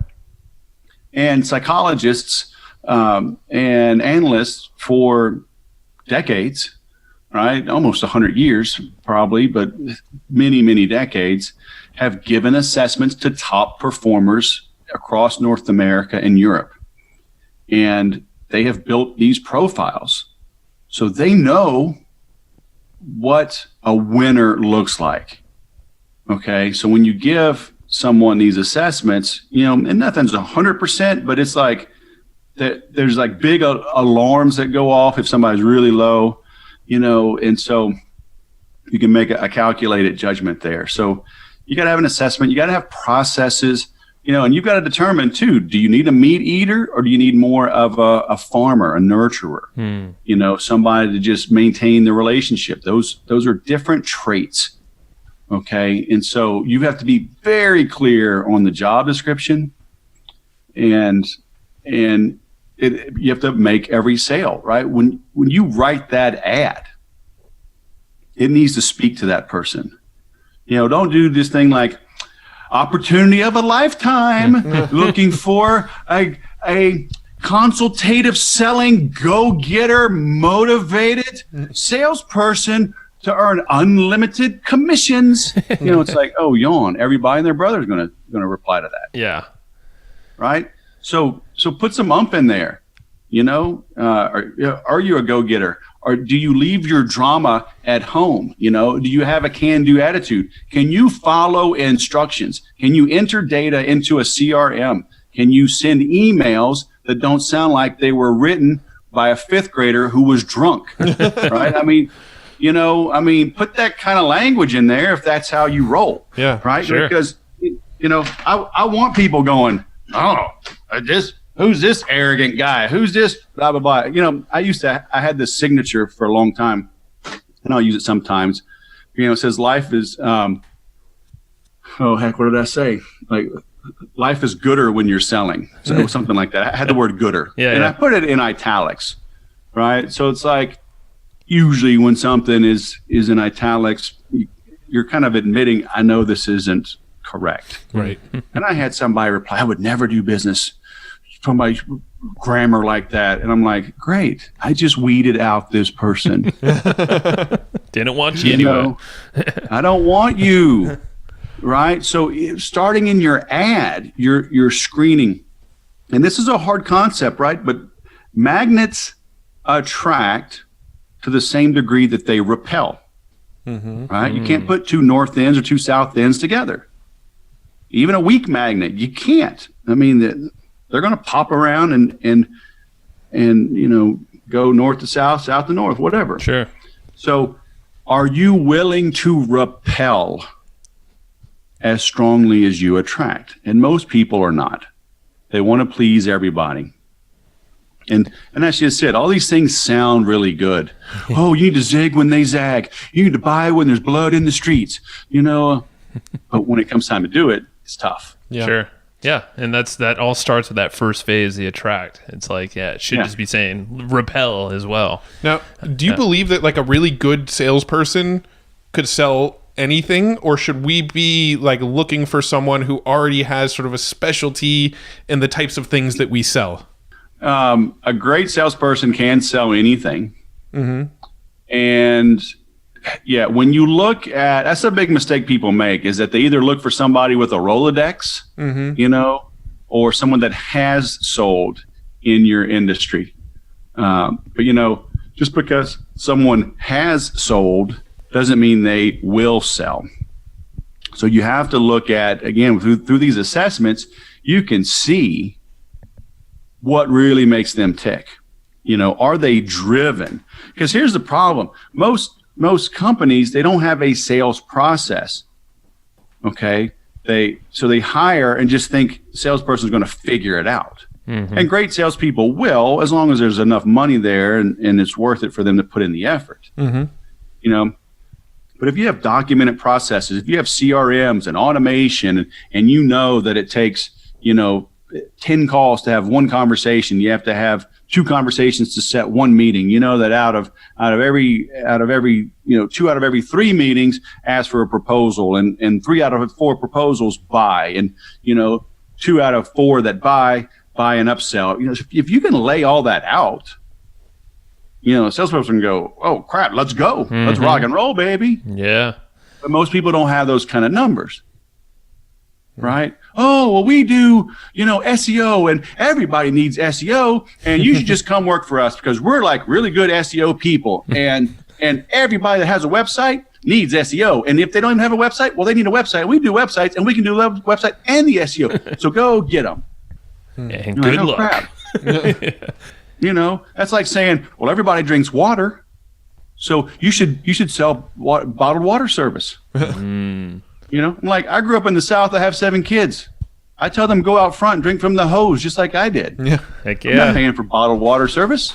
And psychologists and analysts for decades, right, almost 100 years probably, but many, many decades, have given assessments to top performers across North America and Europe. And they have built these profiles. So they know what a winner looks like. Okay. So when you give someone these assessments, and nothing's 100%, but it's like there's like big alarms that go off if somebody's really low, and so you can make a calculated judgment there. So you got to have an assessment. You got to have processes, and you've got to determine too, do you need a meat eater or do you need more of a farmer, a nurturer, somebody to just maintain the relationship? Those are different traits. Okay. And so you have to be very clear on the job description, and you have to make every sale, right? When you write that ad, it needs to speak to that person. Don't do this thing like opportunity of a lifetime, looking for a consultative selling, go-getter, motivated salesperson to earn unlimited commissions. It's like, oh, yawn. Everybody and their brother's gonna reply to that. Yeah. Right. So put some ump in there. Are you a go-getter? Or do you leave your drama at home? Do you have a can-do attitude? Can you follow instructions? Can you enter data into a CRM? Can you send emails that don't sound like they were written by a fifth grader who was drunk? Right? I mean, put that kind of language in there if that's how you roll. Yeah. Right? Sure. Because, I want people going, oh, who's this arrogant guy? Who's this blah, blah, blah. I had this signature for a long time, and I'll use it sometimes. It says life is, what did I say? Like, life is gooder when you're selling. So something like that. I had the word gooder. I put it in italics, right? So it's like, usually when something is in italics, you're kind of admitting, I know this isn't correct. Right. And I had somebody reply, I would never do business from my grammar like that. And I'm like, great. I just weeded out this person. Didn't want you anyway. I don't want you. Right. So starting in your ad, you're screening. And this is a hard concept, right? But magnets attract to the same degree that they repel. Mm-hmm. Right. Mm-hmm. You can't put two north ends or two south ends together. Even a weak magnet, you can't. I mean, they're going to pop around and go north to south, south to north, whatever. Sure. So are you willing to repel as strongly as you attract? And most people are not. They want to please everybody. And as you said, all these things sound really good. Oh, you need to zig when they zag. You need to buy when there's blood in the streets, But when it comes time to do it, it's tough. Yeah. Sure. Yeah, and that all starts with that first phase, the attract. It's like, it should just be saying repel as well. Now, do you believe that like a really good salesperson could sell anything, or should we be like looking for someone who already has sort of a specialty in the types of things that we sell? A great salesperson can sell anything. And yeah, when you look at, that's a big mistake people make, is that they either look for somebody with a Rolodex, or someone that has sold in your industry. But just because someone has sold doesn't mean they will sell. So you have to look at, again, through these assessments, you can see what really makes them tick. Are they driven? Because here's the problem. Most companies, they don't have a sales process. Okay. They hire and just think the salesperson is going to figure it out. And great salespeople will, as long as there's enough money there and it's worth it for them to put in the effort. But if you have documented processes, if you have CRMs and automation, and you know that it takes, 10 calls to have one conversation, you have to have 2 conversations to set one meeting. That out of every 2 out of every 3 meetings ask for a proposal, and 3 out of 4 proposals buy, and 2 out of 4 that buy and upsell. If you can lay all that out, a salesperson can go, oh crap, let's go, let's rock and roll, baby. Yeah. But most people don't have those kind of numbers. Right? Oh, well, we do, SEO, and everybody needs SEO, and you should just come work for us because we're like really good SEO people, and everybody that has a website needs SEO, and if they don't even have a website, well, they need a website. We do websites, and we can do the website and the SEO. So go get them. And good luck. Crap. That's like saying, well, everybody drinks water, so you should sell bottled water service. Like I grew up in the South. I have 7 kids. I tell them go out front and drink from the hose, just like I did. Yeah, heck I'm not paying for bottled water service.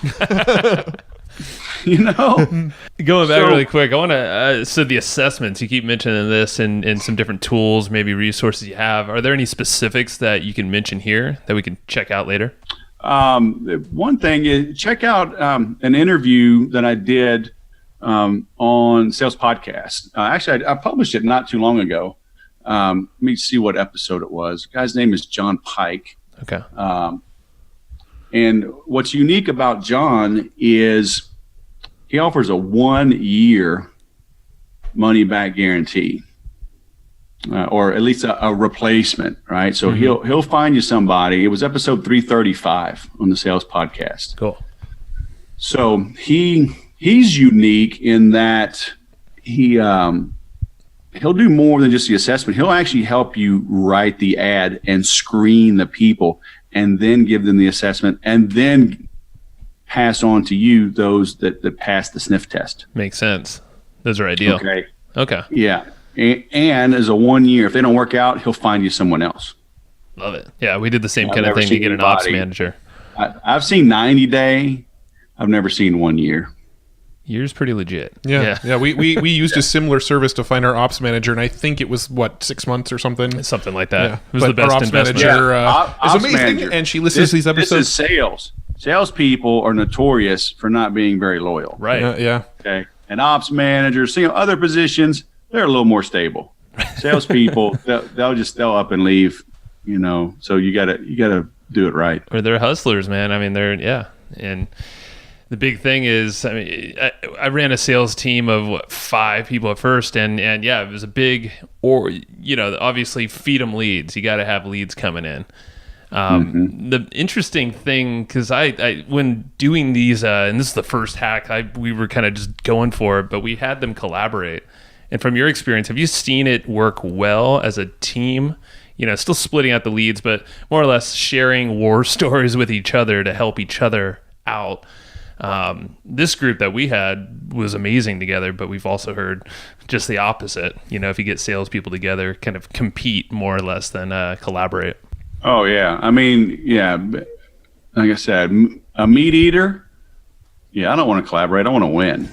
Going back really quick, I want to. So the assessments, you keep mentioning this, and some different tools, maybe resources you have. Are there any specifics that you can mention here that we can check out later? One thing is check out an interview that I did on Sales Podcast. Actually, I published it not too long ago. Let me see what episode it was. The guy's name is John Pike. Okay. And what's unique about John is he offers a 1-year money-back guarantee, or at least a replacement, right? So he'll find you somebody. It was episode 335 on the Sales Podcast. Cool. So he's unique in that he'll do more than just the assessment. He'll actually help you write the ad and screen the people, and then give them the assessment, and then pass on to you those that pass the sniff test. Makes sense. Those are ideal. Okay. Yeah. And as a 1 year, if they don't work out, he'll find you someone else. Love it. Yeah, we did the same kind of thing to get an ops manager. I've seen 90-day. I've never seen 1 year. Year's pretty legit. Yeah. We used a similar service to find our ops manager, and I think it was 6 months or something. Something like that. Yeah. It was the best our ops investment. manager is Ops amazing, manager. and she listens to these episodes. This is sales. Salespeople are notorious for not being very loyal. Right. Yeah. Okay. And ops managers, other positions, they're a little more stable. Salespeople, they'll up and leave. So you gotta do it right. Or they're hustlers, man. I mean, and the big thing is, I ran a sales team of 5 people at first, and it was a big, obviously feed them leads. You got to have leads coming in. The interesting thing, because I when doing these, and this is the first hack, we were kind of just going for it, but we had them collaborate. And from your experience, have you seen it work well as a team? Still splitting out the leads, but more or less sharing war stories with each other to help each other out. This group that we had was amazing together, but we've also heard just the opposite. If you get salespeople together, kind of compete more or less than collaborate. Oh yeah, like I said, a meat eater Yeah, I don't want to collaborate. I want to win.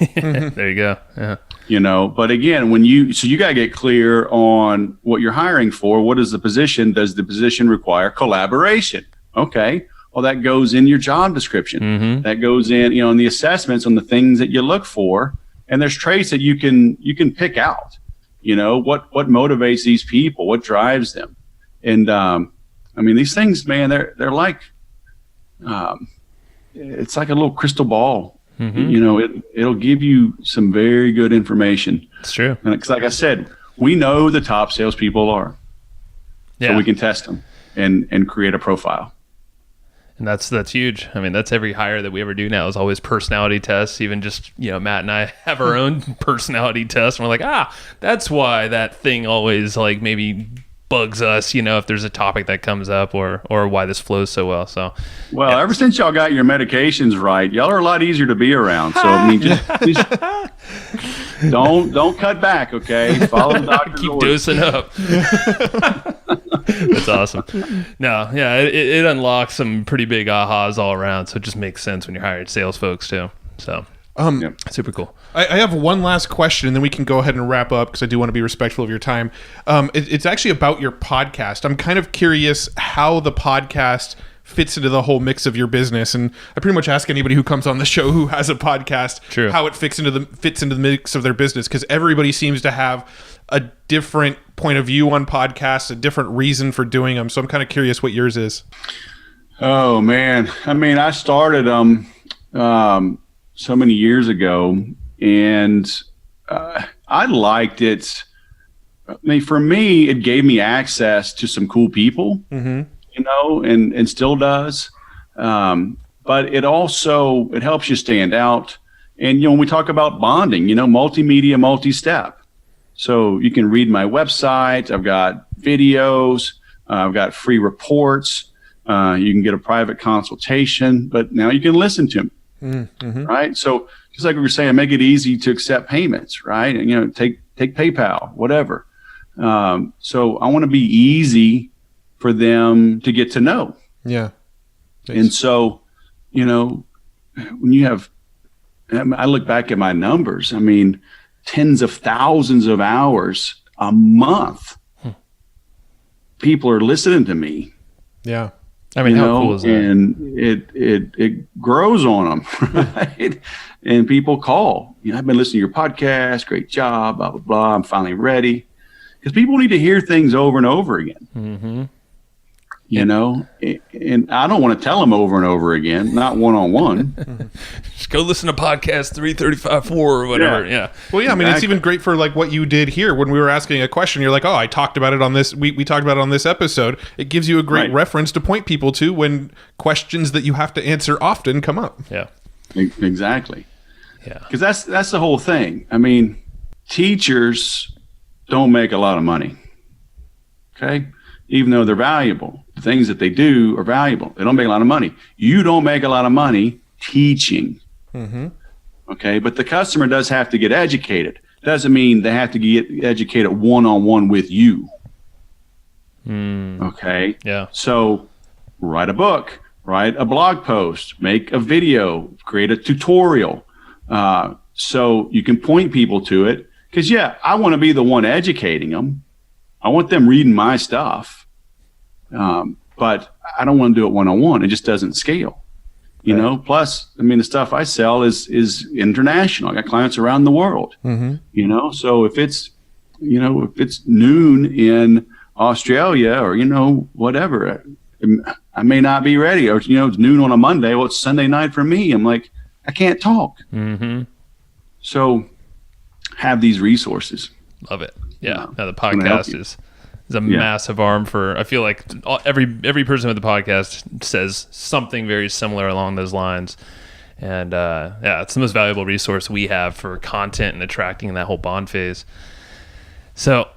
There you go. Yeah. You know, but again, you got to get clear on what you're hiring for. What is the position? Does the position require collaboration? Okay. Well, that goes in your job description. That goes in, in the assessments on the things that you look for. And there's traits that you can pick out. What motivates these people? What drives them? And these things, man, they're like, it's like a little crystal ball. It'll give you some very good information. It's true. And it's like I said, we know the top salespeople are, so we can test them and create a profile. And that's huge. I mean, that's every hire that we ever do now is always personality tests. Even just, Matt and I have our own personality test. And we're like, that's why that thing always like maybe bugs us, if there's a topic that comes up or why this flows so well. So, ever since y'all got your medications right, y'all are a lot easier to be around. So, just don't cut back, okay? Follow the doctor's keep orders. Dosing up. That's awesome. No, yeah, it unlocks some pretty big ahas all around. So it just makes sense when you're hiring sales folks too. So super cool. I have one last question, and then we can go ahead and wrap up because I do want to be respectful of your time. It's actually about your podcast. I'm kind of curious how the podcast fits into the whole mix of your business, and I pretty much ask anybody who comes on the show who has a podcast how it fits into the mix of their business, because everybody seems to have a different point of view on podcasts, a different reason for doing them. So I'm kind of curious what yours is. Oh man, I started so many years ago, and I liked it. For me, it gave me access to some cool people, and still does. But it helps you stand out. And, when we talk about bonding, multimedia, multi-step. So you can read my website. I've got videos. I've got free reports. You can get a private consultation, but now you can listen to them. Right. So just like we were saying, make it easy to accept payments, right? And, take PayPal, whatever. So I want to be easy for them to get to know. Yeah. Thanks. And so, when you have, I look back at my numbers, tens of thousands of hours a month, people are listening to me. Yeah. How cool is that? And it grows on them, right? And people call. I've been listening to your podcast. Great job. Blah blah blah. I'm finally ready, because people need to hear things over and over again. And I don't want to tell them over and over again, not one on one. Just go listen to podcast 335.4 or whatever. Yeah. Well, yeah. It's even great for like what you did here when we were asking a question. You're like, I talked about it on this. We talked about it on this episode. It gives you a great reference to point people to when questions that you have to answer often come up. Yeah. Exactly. Yeah. Because that's the whole thing. Teachers don't make a lot of money. Okay. Even though they're valuable, the things that they do are valuable. They don't make a lot of money. You don't make a lot of money teaching. Okay. But the customer does have to get educated. Doesn't mean they have to get educated one-on-one with you. Okay. Yeah. So write a book, write a blog post, make a video, create a tutorial. So you can point people to it. Because, I want to be the one educating them. I want them reading my stuff. But I don't want to do it one-on-one. It just doesn't scale. Plus, the stuff I sell is international. I got clients around the world. So if it's noon in Australia or, whatever, I may not be ready. Or, it's noon on a Monday. Well, it's Sunday night for me. I'm like, I can't talk. So have these resources. Love it. Yeah. Now the podcast is a massive arm for, I feel like every person with the podcast says something very similar along those lines. And it's the most valuable resource we have for content and attracting in that whole bond phase. So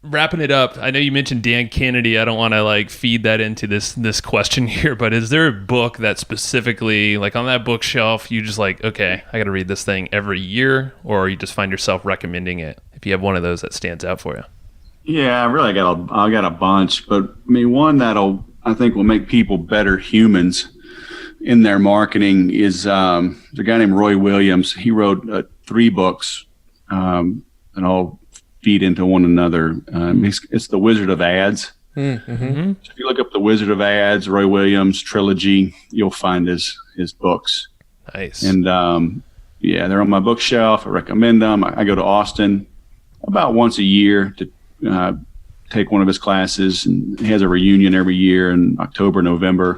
wrapping it up, I know you mentioned Dan Kennedy. I don't want to feed that into this question here, but is there a book that specifically, on that bookshelf, you just okay, I got to read this thing every year, or you just find yourself recommending it if you have one of those that stands out for you? Yeah, I really got a bunch, but one that'll, I think, will make people better humans in their marketing is the guy named Roy Williams. He wrote 3 books that all feed into one another. It's The Wizard of Ads. Mm-hmm. So if you look up The Wizard of Ads, Roy Williams trilogy, you'll find his books. Nice. And they're on my bookshelf. I recommend them. I go to Austin about once a year to take one of his classes, and he has a reunion every year in October, November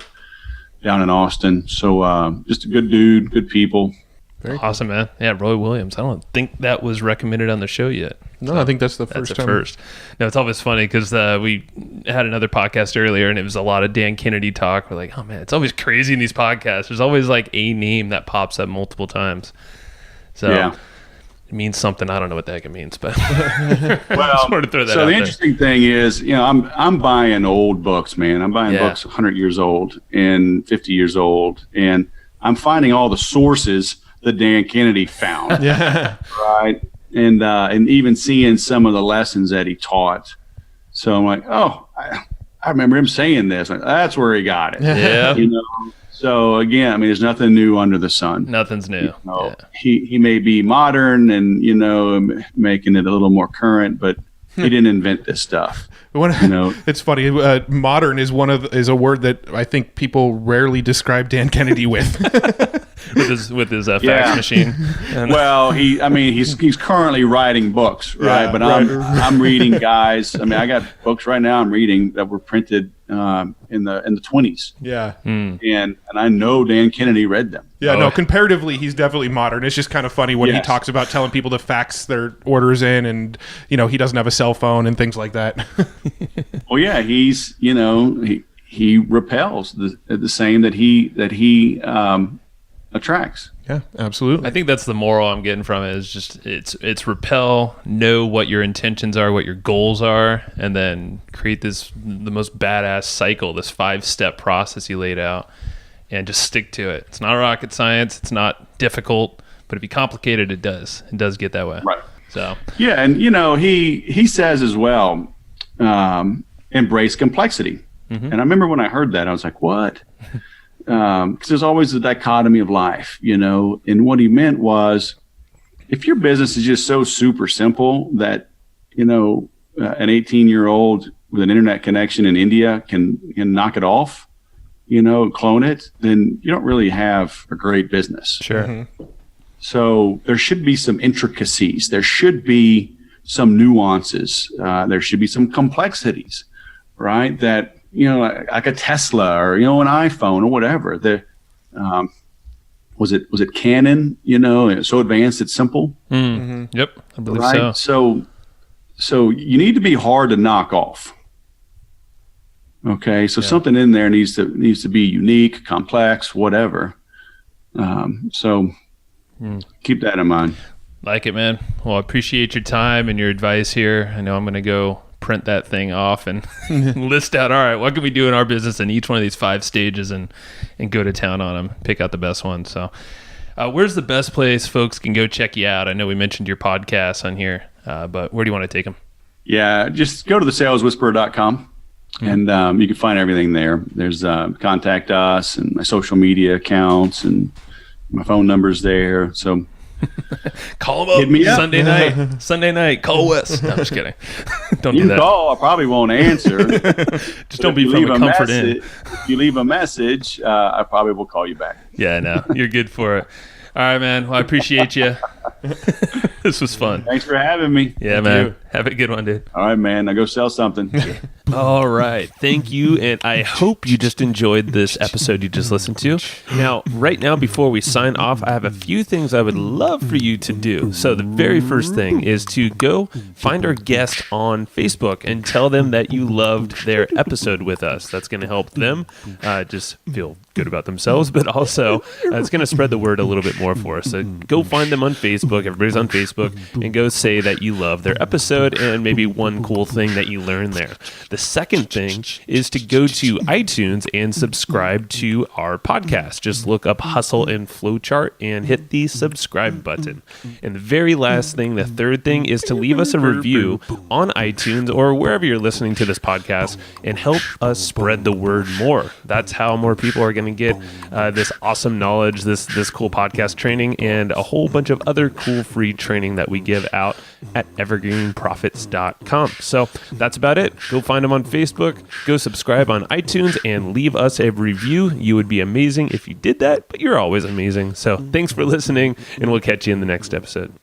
down in Austin. So just a good dude, good people. Very awesome, man. Yeah, Roy Williams. I don't think that was recommended on the show yet. No, I think that's the first time. First. No, it's always funny because we had another podcast earlier, and it was a lot of Dan Kennedy talk. We're like, oh man, it's always crazy in these podcasts. There's always like a name that pops up multiple times. So it means something. I don't know what the heck it means, but well, so the interesting thing is, I'm buying old books, man. I'm buying books 100 years old and 50 years old, and I'm finding all the sources that Dan Kennedy found. Right. And even seeing some of the lessons that he taught. So I'm like, oh, I remember him saying this. Like, that's where he got it. Yeah. So again, I mean, there's nothing new under the sun. Nothing's new. He may be modern and, making it a little more current, but he didn't invent this stuff. It's funny. Modern is a word that I think people rarely describe Dan Kennedy with. with his fax machine. Well, he's currently writing books, right? Yeah, but I'm reading guys. I mean, I got books right now I'm reading that were printed in the 20s. Yeah. And I know Dan Kennedy read them. Yeah, no, comparatively, he's definitely modern. It's just kind of funny when he talks about telling people to fax their orders in, and, he doesn't have a cell phone and things like that. Well, yeah, he's, he repels the same that he attracts. Yeah, absolutely. I think that's the moral I'm getting from it is just it's repel, know what your intentions are, what your goals are, and then create the most badass cycle, this 5-step process you laid out, and just stick to it. It's not rocket science. It's not difficult, but if you complicate it, it does get that way. Right. So yeah, and he says as well, embrace complexity. Mm-hmm. And I remember when I heard that, I was like, what? Because there's always the dichotomy of life, and what he meant was, if your business is just so super simple that, an 18-year-old with an internet connection in India can knock it off, clone it, then you don't really have a great business. Sure. Mm-hmm. So there should be some intricacies. There should be some nuances. There should be some complexities, right? That, like a Tesla or, an iPhone or whatever. Was it Canon, so advanced it's simple? Mm-hmm. Yep, I believe right? so. So you need to be hard to knock off. Okay, so something in there needs to be unique, complex, whatever. Keep that in mind. Like it, man. Well, I appreciate your time and your advice here. I know I'm going to go print that thing off and list out, all right, what can we do in our business in each one of these 5 stages and go to town on them, pick out the best one. So where's the best place folks can go check you out? I know we mentioned your podcast on here, but where do you want to take them? Yeah, just go to thesaleswhisperer.com and you can find everything there. There's contact us and my social media accounts and my phone number's there. So call them up. Hit me up. Sunday night. Call Wes. No, I'm just kidding. Don't you do that. Call. I probably won't answer. Just don't be from a comfort inn. If you leave a message, I probably will call you back. Yeah, no, you're good for it. All right, man. Well, I appreciate you. This was fun. Thanks for having me. Yeah, man. Have a good one, dude. All right, man. Now go sell something. All right. Thank you. And I hope you just enjoyed this episode you just listened to. Now, right now, before we sign off, I have a few things I would love for you to do. So the very first thing is to go find our guest on Facebook and tell them that you loved their episode with us. That's going to help them just feel good about themselves, but also it's going to spread the word a little bit more for us. So go find them on Facebook. Everybody's on Facebook, and go say that you love their episode and maybe one cool thing that you learned there. The second thing is to go to iTunes and subscribe to our podcast. Just look up Hustle and Flowchart and hit the subscribe button. And the very last thing, the third thing, is to leave us a review on iTunes or wherever you're listening to this podcast and help us spread the word more. That's how more people are going and get this awesome knowledge, this cool podcast training, and a whole bunch of other cool free training that we give out at evergreenprofits.com. So that's about it. Go find them on Facebook, go subscribe on iTunes, and leave us a review. You would be amazing if you did that, but you're always amazing. So thanks for listening, and we'll catch you in the next episode.